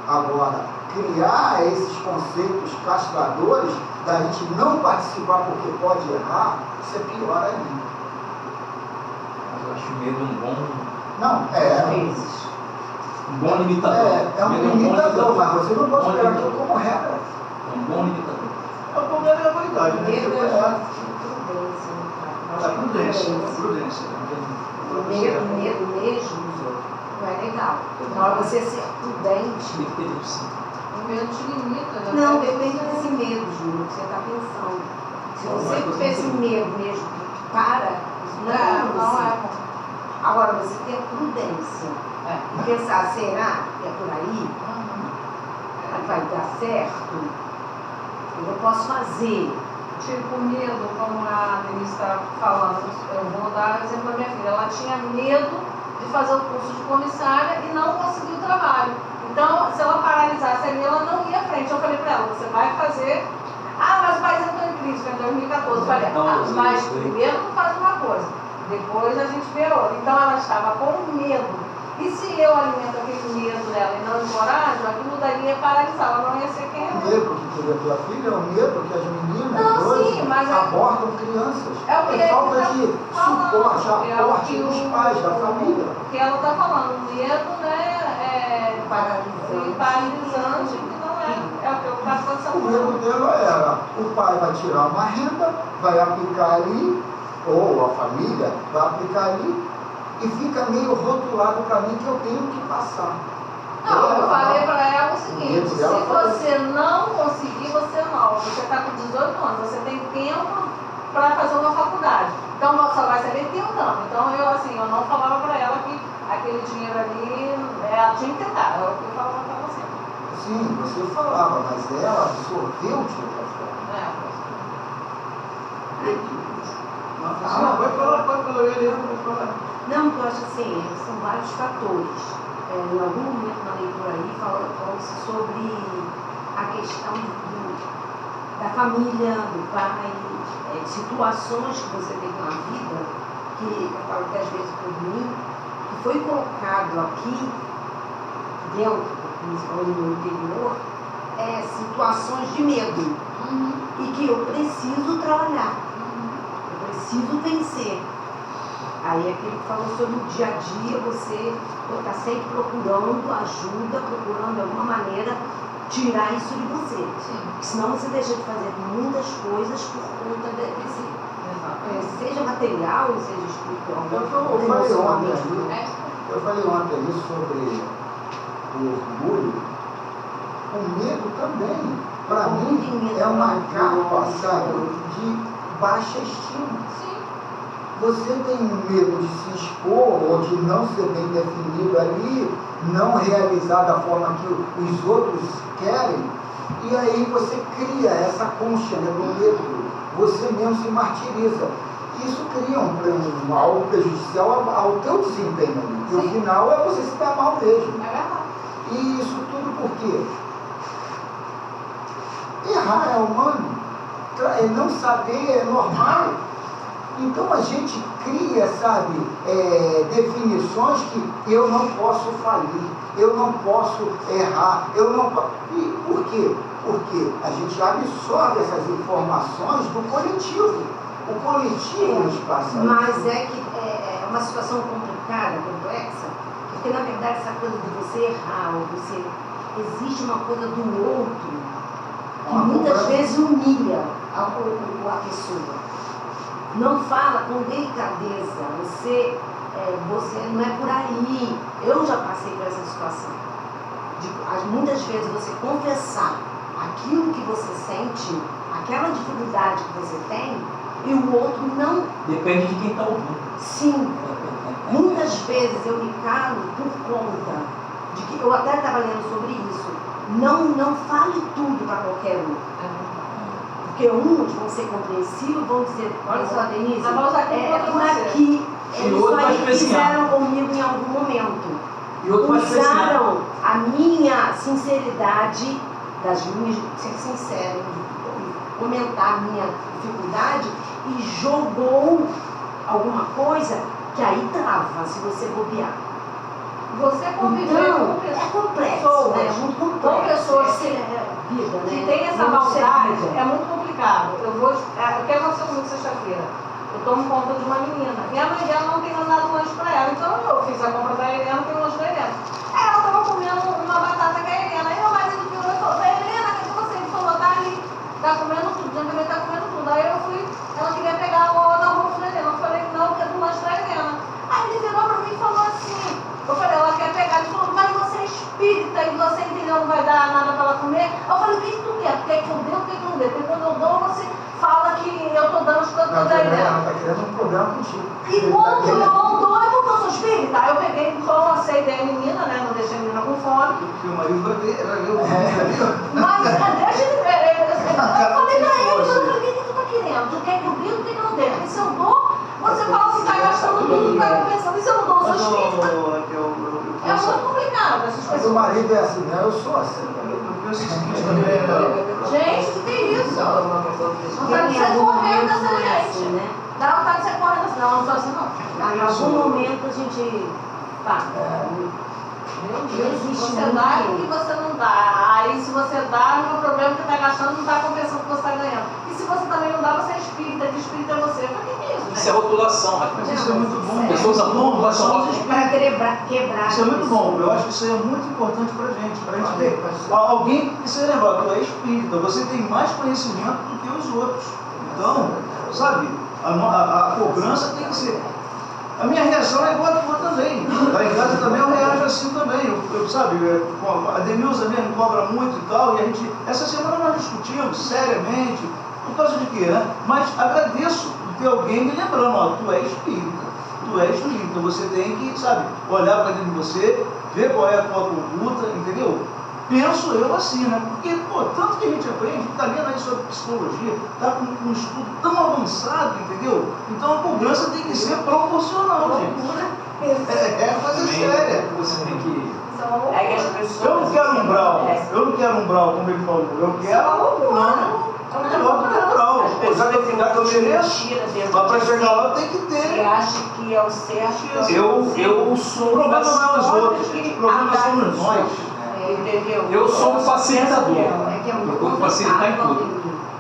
Agora, criar esses conceitos castradores da gente não participar porque pode errar, isso é pior ainda. Mas eu acho o medo um bom, Não, Às vezes. um bom limitador. é um Medo limitador, mas você não pode Bom pegar limitador. aquilo como regra. É um bom limitador. O problema é a vaidade, né? Medo Tipo, é é prudência. a prudência. Prudência. Medo mesmo não é legal. Na hora você ser prudente. Tem que ter isso. O medo te limita. né? Não, depende desse medo, Júlio, que você está pensando. Se você tiver esse medo mesmo que para, isso não é Não, bom não você. é bom. Agora, você ter prudência e pensar, será que é por aí? Vai dar certo? Eu posso fazer. Tipo, medo, como a Denise está falando, eu vou dar exemplo da minha filha. Ela tinha medo de fazer o curso de comissária e não conseguiu o trabalho. Então, se ela paralisasse ali, ela não ia à frente. Eu falei para ela, você vai fazer... Ah, mas o país entrou em crise, foi em 2014. Eu falei, mas primeiro tu faz uma coisa, depois a gente vê outra. Então, ela estava com medo. E se eu alimento aquele medo dela e não encorajo, aquilo daí ia paralisar, ela não ia ser quem O eu. medo que teve a tua filha é o medo que as meninas Não, hoje sim, mas é- abordam crianças. É o que É falta ele de tá falando, suporte, é o aporte que dos o- pais, da família. O que ela está falando, o medo, né, Paralisante. paralisante, que não é o que está O acontecendo. medo dela era, o pai vai tirar uma renda, vai aplicar ali, ou a família vai aplicar ali, e fica meio rotulado para mim que eu tenho que passar. Não, eu Ela- falei para ela o seguinte, medo se dela foi você não conseguir, você não. Você está com 18 anos, você tem tempo para fazer uma faculdade. Então, você só vai saber tentando. Então, eu não falava para ela que aquele dinheiro ali, ela tinha que tentar. É o que eu falava para você. Sim, você falava, mas ela absorveu de outra forma. Não, pode falar, Eliana, pode falar. Não, eu acho assim, são vários fatores. Em algum momento na leitura aí falou-se sobre a questão da família, do pai, situações que você teve na vida, que eu falo que às vezes por mim, que foi colocado aqui dentro, principalmente no interior, situações de medo e que eu preciso trabalhar, eu preciso vencer. Aí é aquele que falou sobre o dia a dia, você está sempre procurando ajuda, procurando de alguma maneira tirar isso de você. Porque senão você deixa de fazer muitas coisas por conta desse, seja material, seja espiritual. Eu falei ontem ali sobre o orgulho. O medo também, para mim, é uma capa, sabe, de baixa estima. Você tem medo de se expor ou de não ser bem definido ali, não realizar da forma que os outros querem, e aí você cria essa concha, né, do medo, você mesmo se martiriza. Isso cria algo prejudicial ao teu desempenho ali, e o final é você se dar mal mesmo. É verdade. E isso tudo por quê? Errar é humano, não saber é normal. Então a gente cria, sabe, definições que eu não posso falir, eu não posso errar, eu não posso. E por quê? Porque a gente absorve essas informações do coletivo. O coletivo nos passa. Mas é uma situação complicada, complexa, porque na verdade essa coisa de você errar, ou você. Existe uma coisa do outro que muitas vezes humilha a pessoa. Não fala com delicadeza, você não é por aí. Eu já passei por essa situação. Muitas vezes você confessar aquilo que você sente, aquela dificuldade que você tem, e o outro não. Depende de quem está ouvindo. Sim. Muitas vezes eu me calo por conta de que, eu até estava lendo sobre isso, não fale tudo para qualquer um. Porque uns vão ser compreensivos, vão dizer, olha só, Denise, aqui, isso aí fizeram comigo em algum momento. Usaram a minha sinceridade, das minhas, ser sincero, comentar a minha dificuldade e jogou alguma coisa que aí trava, se você bobear. você conviver Então, com é pessoas, complexo, né? É muito complexo. com pessoas vida, que né? tem essa Vamos ser maldade, vida. é muito complicado. O que aconteceu comigo sexta-feira? Eu tomo conta de uma menina e a mãe dela não tem mandado lanche pra ela. Então eu fiz a compra da Helena, tem o lanche da Helena. Aí ela tava comendo uma batata com a Helena. Aí meu marido virou e falou: Helena, cadê você? Ele falou: tá ali, tá comendo tudo, também tá comendo tudo. Aí eu fui, ela queria pegar o almoço da Helena. Eu falei: não, porque é do lanche da Helena. Aí ele virou pra mim e falou assim: eu falei, ela quer pegar. Ele falou: mas você é espírita e você entendeu, não vai dar nada pra ela comer? Eu falei: o que tu quer? Tu quer que eu dê ou que eu não dê? Porque quando eu dou, você fala que eu tô dando as coisas Não, da Helena. ela está criando um problema contigo. E quando eu não dou, é porque eu sou espírita. Aí eu peguei, só aceitei a menina, né? Não deixei a menina com fome. Porque o marido vai ver o vídeo. Mas deixa ele. Eu falei pra ele: eu falei: o que tu tá querendo? Tu quer que eu dê ou tu quer que eu não dê? Porque se eu dou, você fala que tá gastando tudo, não tá compensando. E se eu não dou, eu sou espírita. É muito complicado essas Mas o coisas. marido é assim, né? Eu sou assim. Eu penso o seguinte também, Gente, que isso? Não tá de Em ser algum correndo momento não dessa é assim, gente. né? Dá vontade de ser correndo assim. Não, não sou assim, não. Em algum momento a gente pá. Meu Não Deus, existe você muito dá isso. e você não dá. Aí se você dá, o meu problema é que tá gastando não tá compensando o que você tá ganhando. E se você também não dá, você é espírita, que espírita é você. Eu falei: que é isso, Isso é gente? rotulação, Mas rapaz. isso é muito bom. Pessoas usam rotulação. Para quebrar. Isso é muito bom. Eu acho que isso aí é muito importante pra gente ver. Alguém que você lembra, tu é espírita, você tem mais conhecimento do que os outros. Então, sabe, a cobrança tem que ser. A minha reação é igual a tua também. Lá em casa também eu reajo assim também. Sabe, a Denilza mesmo cobra muito e tal, e a gente. Essa semana nós discutimos seriamente, por causa de quê, né? Mas agradeço de ter alguém me lembrando: ó, tu é espírita. Tu é espírita, você tem que, sabe, olhar para dentro de você, ver qual é a tua conduta, entendeu? Penso eu assim, né? Porque, pô, tanto que a gente aprende, está lendo aí sobre psicologia, está com um estudo tão avançado, entendeu? Então a cobrança tem que ser proporcional, gente. É coisa séria. Você tem que... É que as pessoas... Eu não quero umbral, como ele falou. Eu quero melhor do que umbral. Pô, já que eu mereço, mas para chegar lá tem que Você ter. acha que é o certo? Eu sou O problema não é os outros, o problema somos nós. Entendeu? Eu sou um facilitador. É que é muito Eu vou facilitar em tudo.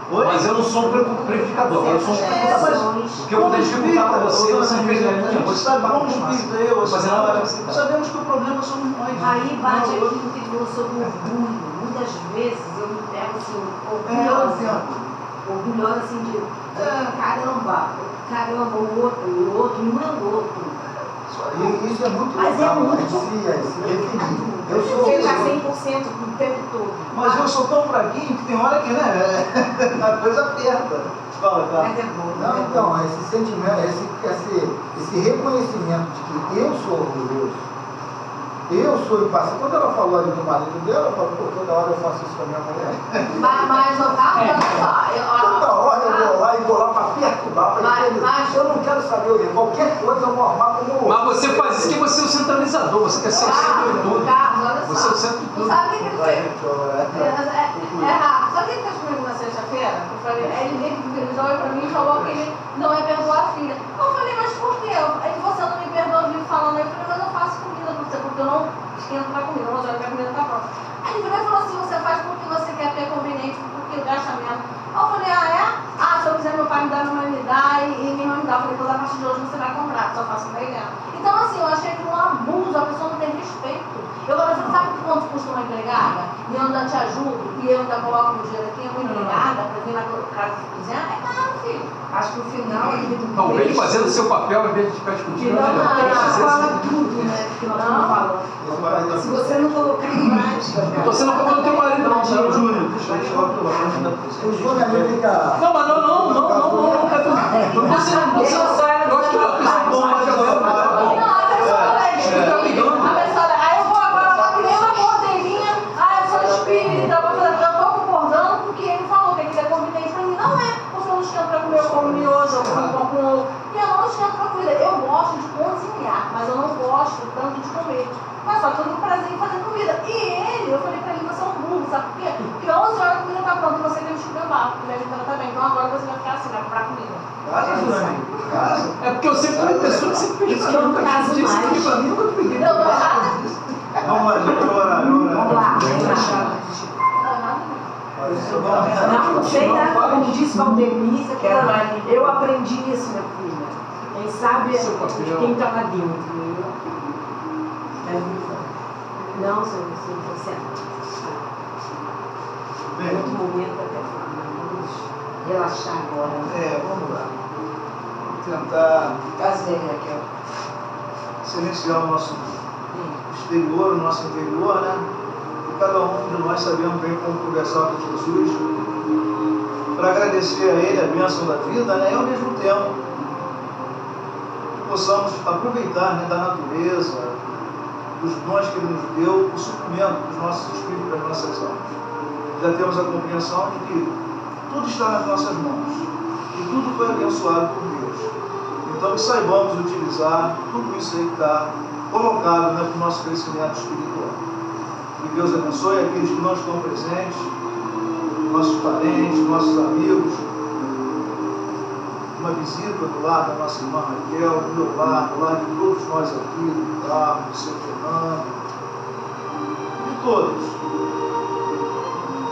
Oi? Mas eu não sou um prejudicador, eu sou um facilitador. O que eu vou dificultar para você, você não fez nada. Você sabe como espírita eu, Mas não vai facilitar. sabemos que o problema somos nós. Aí bate Não, aquilo que falou sobre o orgulho. Muitas vezes eu me pego assim, orgulhosa assim de caramba, o outro não é o outro. E isso é muito Mas legal, é muito se definir. Eu sou Você está 100% o tempo todo. Mas eu sou tão fraquinho que tem hora que, né, a coisa aperta. Fala, cara. Mas é bom. Não, então, esse sentimento, esse reconhecimento de que eu sou orgulhoso, eu sou impaciente. Quando ela falou ali do marido dela, eu falei: pô, toda hora eu faço isso com a minha mulher. Mas olha só, Toda hora eu vou lá para perturbar, Mas- eu não quero saber, qualquer coisa eu vou armar como... Mas você faz isso que você é o centralizador, você quer ser o centro de tudo. Carlos, olha Você é o só. centro de Tu tudo. sabe o que ele fez? É rápido. Sabe o que ele fez comigo na sexta-feira? Eu falei, ele olhou pra mim e falou que ele não ia perdoar a filha. Eu falei: mas por quê? Ele: você não me perdoa, vive falando aí. Eu falei: mas eu faço comida pra você, porque eu não esquento pra comida, 11 horas minha comida tá pronta. Aí ele virou e falou assim: você faz porque você quer ter conveniente, porque gasta mesmo. Aí eu falei: ah, é? Ah, se eu quiser meu pai me dar, minha mãe me dá e minha mãe me dá. Eu falei: pois a partir de hoje você vai comprar, só faço pra ele. Então assim, eu achei que um abuso, a pessoa não tem respeito. Eu falei: você sabe quanto custa uma empregada? E eu ainda te ajudo, e eu ainda coloco o dinheiro aqui, uma empregada pra vir na casa cozinhar? É caro, filho. Acho que o final ele Não, ele fazendo o seu papel ao invés de ficar discutindo. é melhor. Tem que fazer fala assim. tudo, né? Que nós estamos falando. Se Esse você não colocar em prática, Eu tô sendo como o teu marido, não. Júnior, deixa eu falar pela frente. O Júnior ali fica... Não, mas não. Você não sai. Eu acho que uma pessoa bom, mas Aí eu vou agora lá que nem uma cordeirinha. Ah, eu sou espírita, eu tô concordando porque ele falou que ele é conveniente pra mim. Não é, porque eu não esquento pra comer, eu como miojo, eu como pão com ovo. E eu não esquento pra comida. Eu gosto de cozinhar, mas eu não gosto tanto de comer. Mas só que eu tenho prazer em fazer comida. E ele, eu falei pra ele: você é um burro, sabe por quê? Porque 11 horas a comida tá pronta e você tem que escrever barro, porque a gente tá bem. Então agora você vai ficar assim, vai comprar comida. Casa, Júnior? Casa? É porque eu sempre fui uma pessoa que sempre fez Isso que é um caso disse mais. que pra mim nunca peguei. Não, tô errada. Vamos lá, gente, orar. Vamos lá, vamos lá. Não sei, né? Como disse Valdemir, eu aprendi isso, minha filha. Quem sabe é quem está lá dentro. Não, senhor, você Bem, em outro momento até falar. Vamos relaxar agora. vamos lá. Tentar Caso dele, Raquel. silenciar o nosso exterior, o nosso interior, né? E cada um de nós sabendo bem como conversar com Jesus, para agradecer a Ele a bênção da vida, né? E ao mesmo tempo que possamos aproveitar, né, da natureza, dos dons que Ele nos deu, o suprimento dos nossos espíritos, das nossas almas. Já temos a compreensão de que tudo está nas nossas mãos e tudo foi abençoado por Deus. Então que saibamos utilizar tudo isso aí que está colocado, né, para o nosso crescimento espiritual. Que Deus abençoe aqueles que não estão presentes, nossos parentes, nossos amigos, uma visita do lar da nossa irmã Raquel, do meu lar, do lar de todos nós aqui, do Carlos, do seu Fernando, de todos,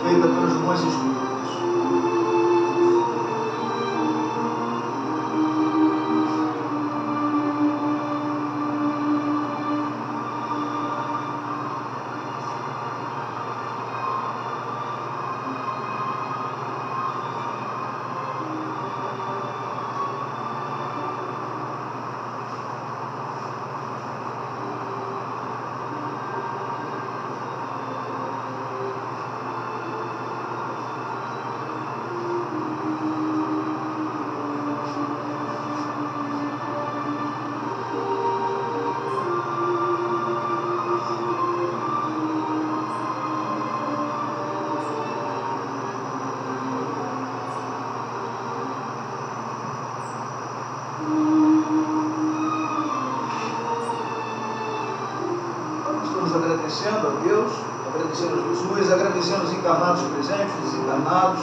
feita pelos bons espíritos. Agradecendo a Deus, agradecendo a Jesus, agradecendo os encarnados presentes, os desencarnados,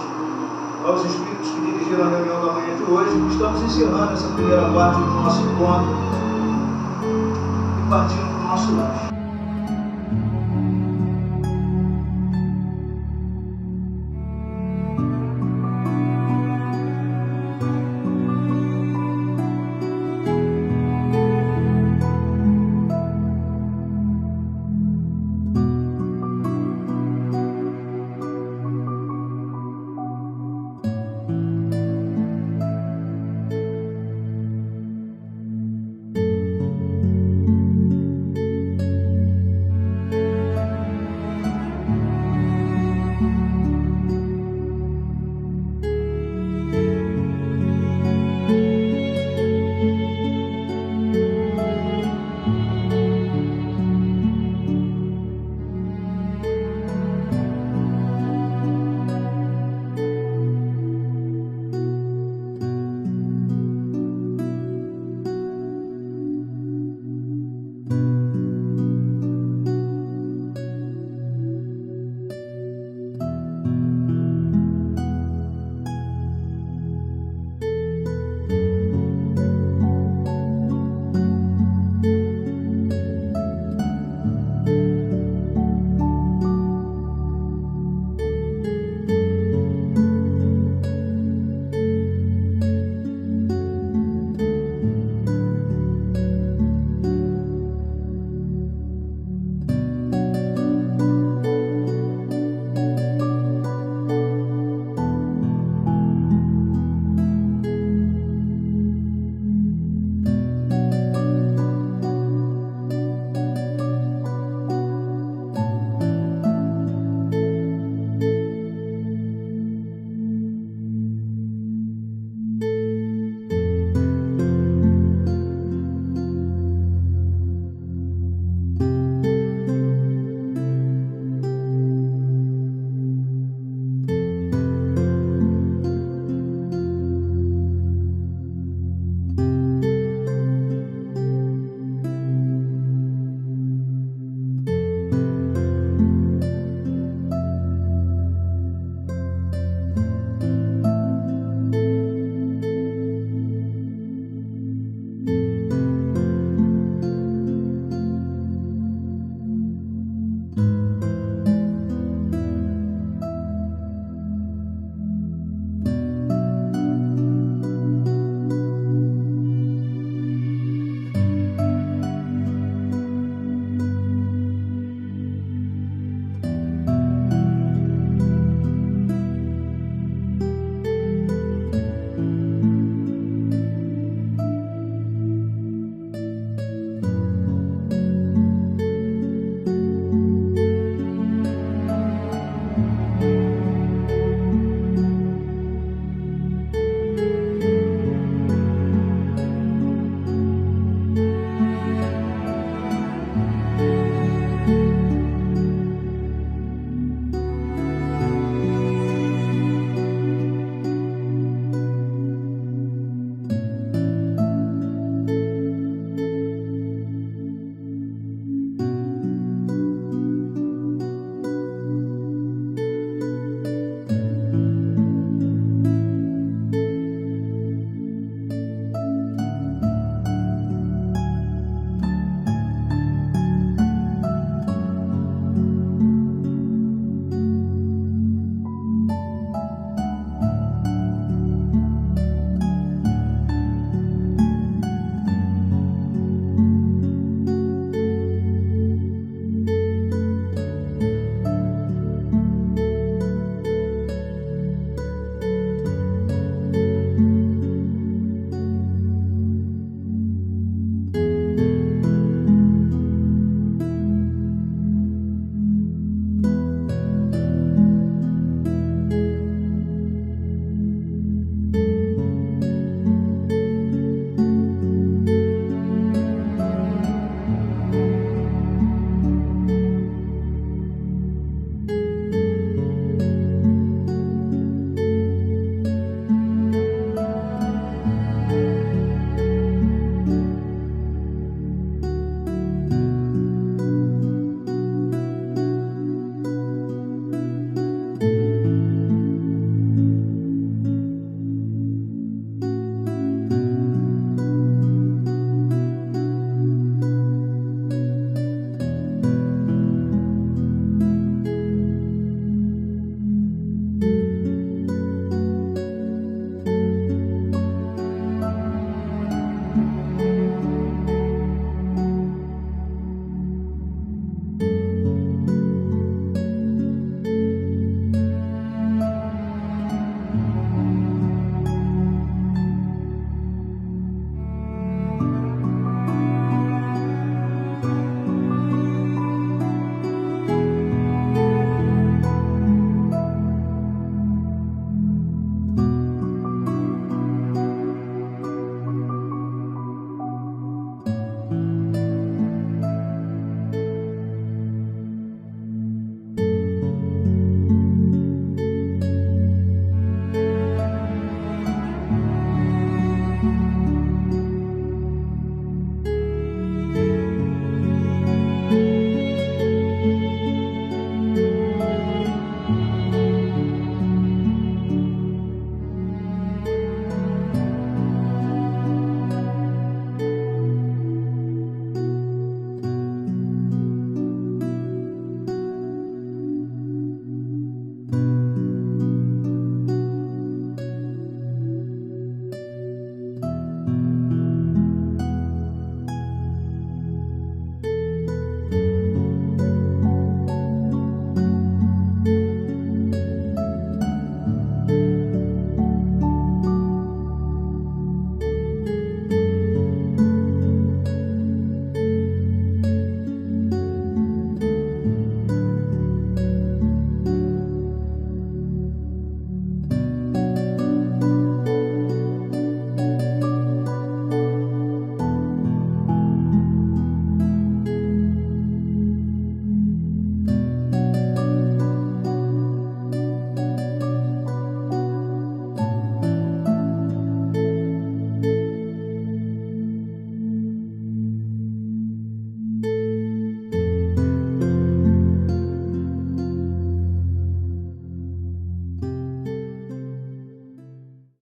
aos espíritos que dirigiram a reunião da manhã de hoje. Estamos encerrando essa primeira parte do nosso encontro e partindo para o nosso lanche.